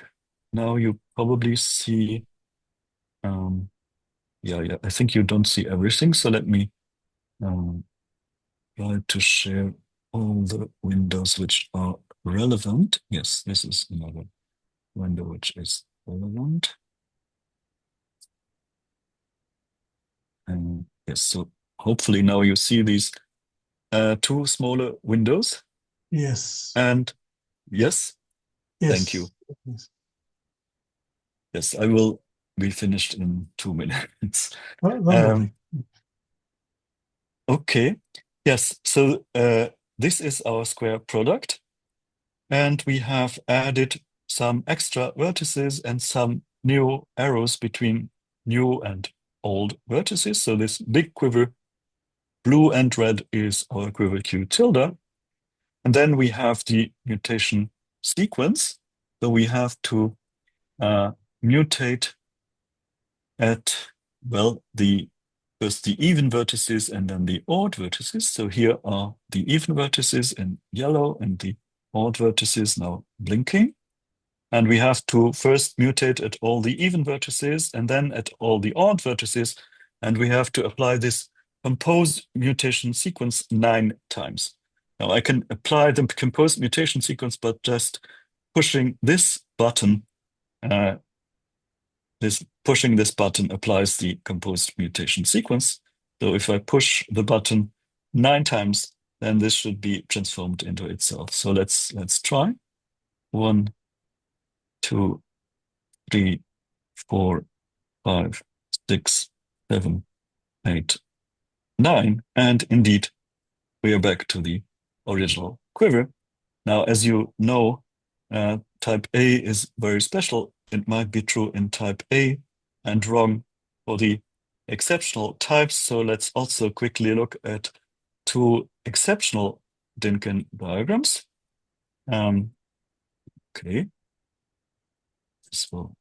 now you probably see, I think you don't see everything. So let me try to share all the windows which are relevant. Yes, this is another window which is relevant. And yes, so hopefully now you see these two smaller windows. Yes. And yes, thank you. Yes. Yes, I will be finished in 2 minutes. Don't worry. Okay, yes, so this is our square product. And we have added some extra vertices and some new arrows between new and old vertices. So this big quiver, blue and red, is our quiver Q tilde. And then we have the mutation sequence. So we have to mutate at, well, first the even vertices and then the odd vertices. So here are the even vertices in yellow and the odd vertices now blinking. And we have to first mutate at all the even vertices and then at all the odd vertices. And we have to apply this composed mutation sequence 9 times. Now I can apply the composed mutation sequence, but just pushing this button, pushing this button applies the composed mutation sequence. So if I push the button 9 times, then this should be transformed into itself. So let's try. 1, 2, 3, 4, 5, 6, 7, 8, 9. And indeed, we are back to the original quiver. Now, as you know, type A is very special. It might be true in type A and wrong for the exceptional types. So let's also quickly look at two exceptional Dynkin diagrams. Okay. This will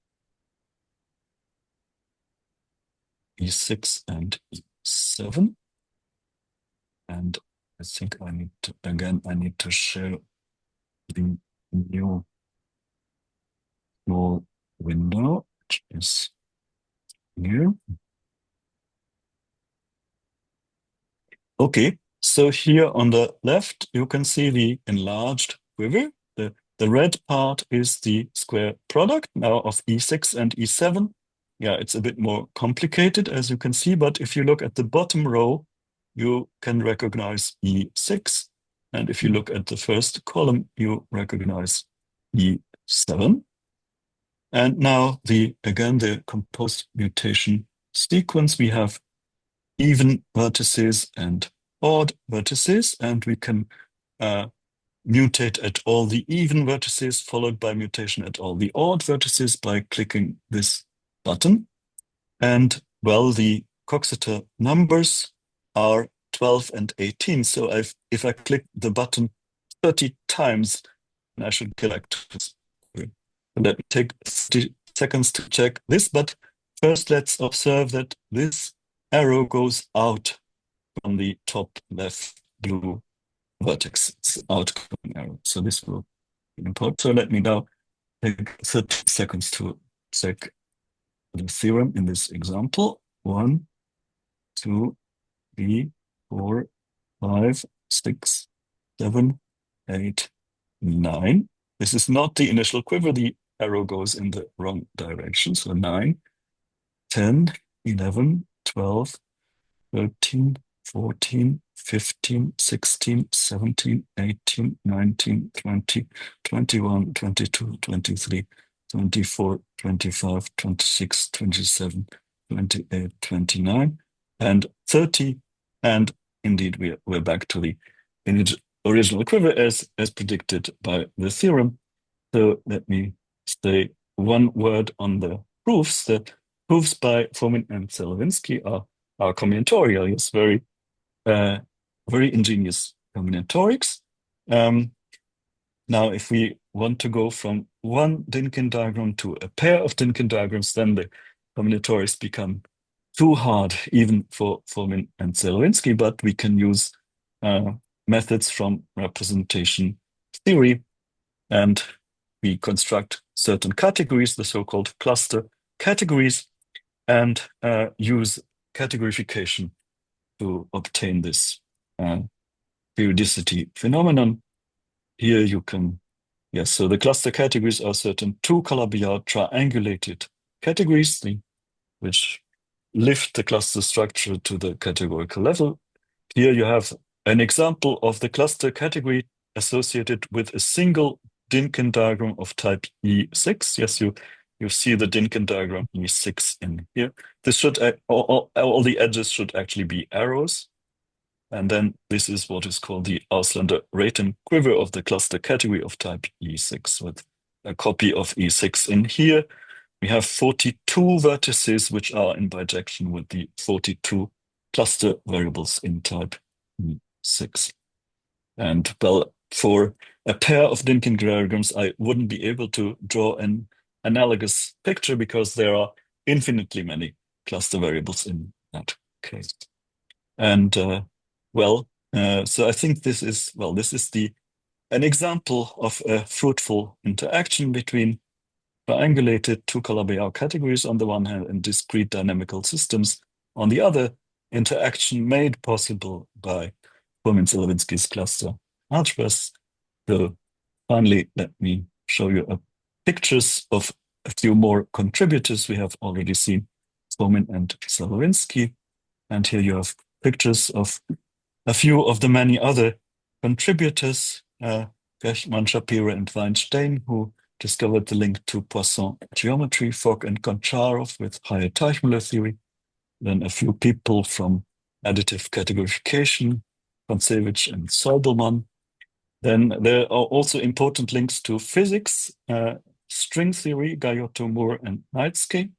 E6 and E7. And I think I need to show the new small window, which is here. Okay, so here on the left, you can see the enlarged quiver. The red part is the square product now of E6 and E7. Yeah, it's a bit more complicated, as you can see, but if you look at the bottom row, you can recognize E6. And if you look at the first column, you recognize E7. And now again, the composed mutation sequence, we have even vertices and odd vertices, and we can mutate at all the even vertices, followed by mutation at all the odd vertices by clicking this button. And well, the Coxeter numbers are 12 and 18. So if I click the button 30 times, then I should get back to this. Let me take 30 seconds to check this, but first let's observe that this arrow goes out from the top left blue vertex. It's outgoing arrow. So this will be important. So let me now take 30 seconds to check the theorem in this example. 1, 2, 3, 4, 5, 6, 7, 8, 9. This is not the initial quiver. The arrow goes in the wrong direction. So 9, 10, 11, 12, 13, 14, 15, 16, 17, 18, 19, 20, 21, 22, 23, 24, 25, 26, 27, 28, 29, and 30. And indeed, we're back to the original quiver as predicted by the theorem. So let me say one word on the proofs. The proofs by Fomin and Zelevinsky are combinatorial. It's very ingenious combinatorics. Now, if we want to go from one Dynkin diagram to a pair of Dynkin diagrams, then the combinatorics become too hard, even for Fomin and Zelevinsky, but we can use methods from representation theory, and we construct certain categories, the so-called cluster categories, and use categorification to obtain this periodicity phenomenon. Here you can, yes, so the cluster categories are certain two-Calabi-Yau triangulated categories, which lift the cluster structure to the categorical level. Here you have an example of the cluster category associated with a single Dynkin diagram of type E6. Yes, you see the Dynkin diagram E6 in here. This should all the edges should actually be arrows. And then this is what is called the Auslander-Rayton quiver of the cluster category of type E6 with a copy of E6 in here. We have 42 vertices which are in bijection with the 42 cluster variables in type E6. And well, for a pair of Dynkin diagrams, I wouldn't be able to draw an analogous picture because there are infinitely many cluster variables in that case. And so I think this is an example of a fruitful interaction between triangulated two-Calabi-Yau categories on the one hand and discrete dynamical systems on the other, interaction made possible by Fomin-Zelevinsky's cluster algebras. So finally, let me show you pictures of a few more contributors. We have already seen Fomin and Zelevinsky, and here you have pictures of a few of the many other contributors, Berchmann, Shapiro, and Weinstein, who discovered the link to Poisson geometry, Fogg and Goncharov with higher Teichmuller theory, then a few people from additive categorification, Kontsevich and Soibelman. Then there are also important links to physics, string theory, Gayotto, Moore, and Knightsky.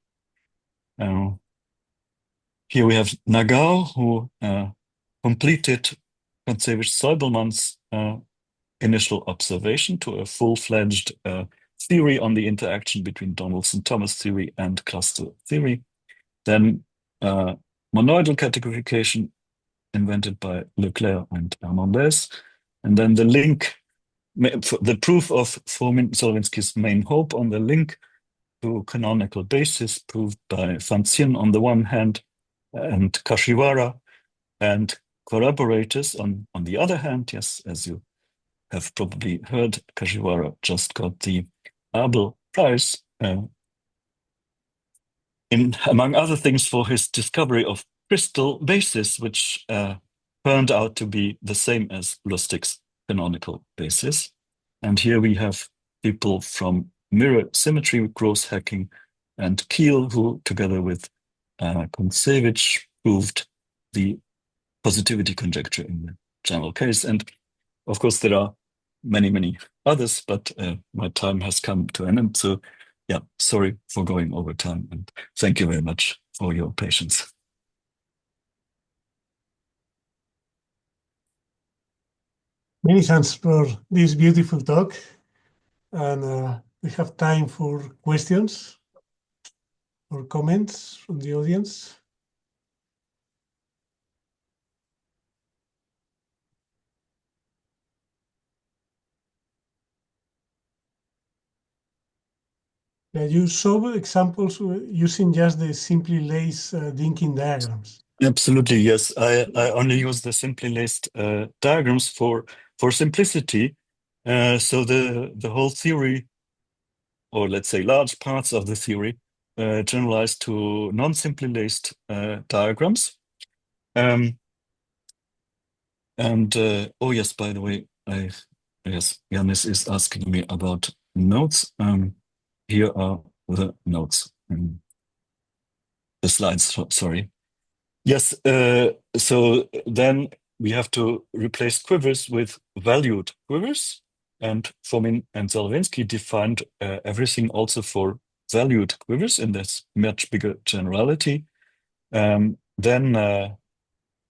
Here we have Nagao, who completed Kontsevich-Soibelman's initial observation to a full-fledged theory on the interaction between Donaldson-Thomas theory and cluster theory. Then monoidal categorification invented by Leclerc and Hernandez. And then the link, the proof of Fomin-Zelevinsky's main hope on the link to canonical basis proved by Van Zien on the one hand and Kashiwara and collaborators on the other hand. Yes, as you have probably heard, Kashiwara just got the Abel Prize among other things for his discovery of crystal basis, which turned out to be the same as Lustig's canonical basis. And here we have people from mirror symmetry, growth hacking, and Kiel, who together with Kontsevich proved the positivity conjecture in the general case. And of course, there are many, many others, but my time has come to an end. So yeah, sorry for going over time, and thank you very much for your patience. Many thanks for this beautiful talk. And we have time for questions or comments from the audience. You saw examples using just the simply laced linking diagrams. Absolutely, yes. I only use the simply laced diagrams for simplicity. So the whole theory, or let's say large parts of the theory, generalized to non-simply laced diagrams. Oh yes, by the way, yes, Yannis is asking me about notes. Here are the notes. The slides, sorry. Yes, so then we have to replace quivers with valued quivers. And Fomin and Zelevinsky defined everything also for valued quivers in this much bigger generality. Then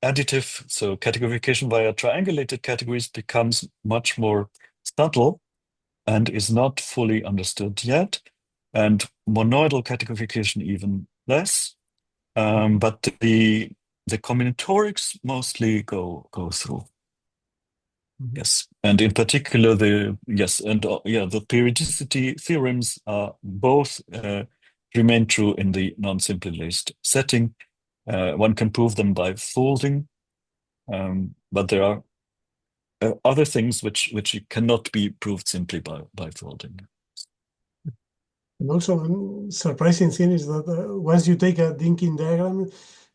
additive, so categorification via triangulated categories becomes much more subtle and is not fully understood yet. And monoidal categorification even less. But the combinatorics mostly go through. Yes, and in particular the periodicity theorems are both remain true in the non-simply laced setting. One can prove them by folding, but there are other things which cannot be proved simply by folding. And also, one surprising thing is that once you take a linking diagram,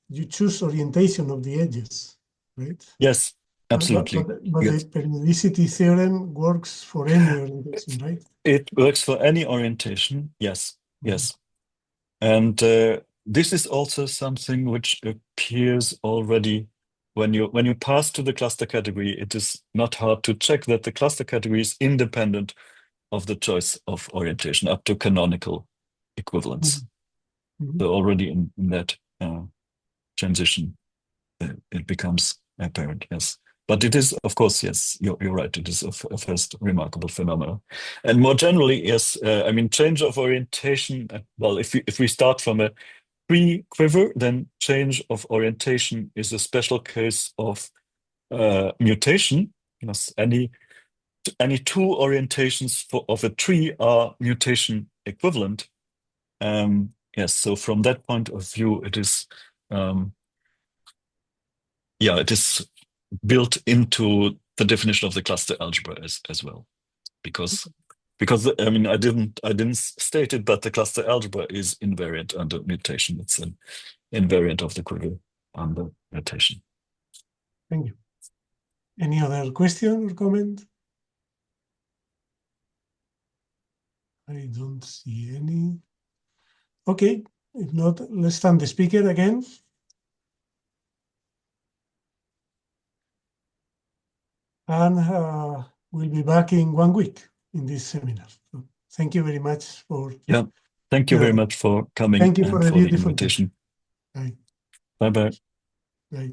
you choose orientation of the edges, right? Yes, absolutely. But yes. The periodicity theorem works for any orientation, right? It works for any orientation, yes, yes. And this is also something which appears already when you pass to the cluster category. It is not hard to check that the cluster category is independent of the choice of orientation up to canonical equivalence. So already in that transition, it becomes apparent, yes. But it is, of course, yes, you're right. It is a first remarkable phenomenon. And more generally, yes, I mean, change of orientation. Well, if we start from a pre-quiver, then change of orientation is a special case of mutation. Yes, any two orientations of a tree are mutation equivalent. Yes, so from that point of view, it is it is built into the definition of the cluster algebra as well, because I mean I didn't state it, but the cluster algebra is invariant under mutation. It's an invariant of the quiver under mutation. Thank you. Any other question or comment? I don't see any. Okay, if not, let's thank the speaker again. and we'll be back in 1 week in this seminar. So thank you very much for. Yeah. Thank you very much for coming Thank you and for the for the beautiful invitation. picture. Bye. Bye bye. Bye.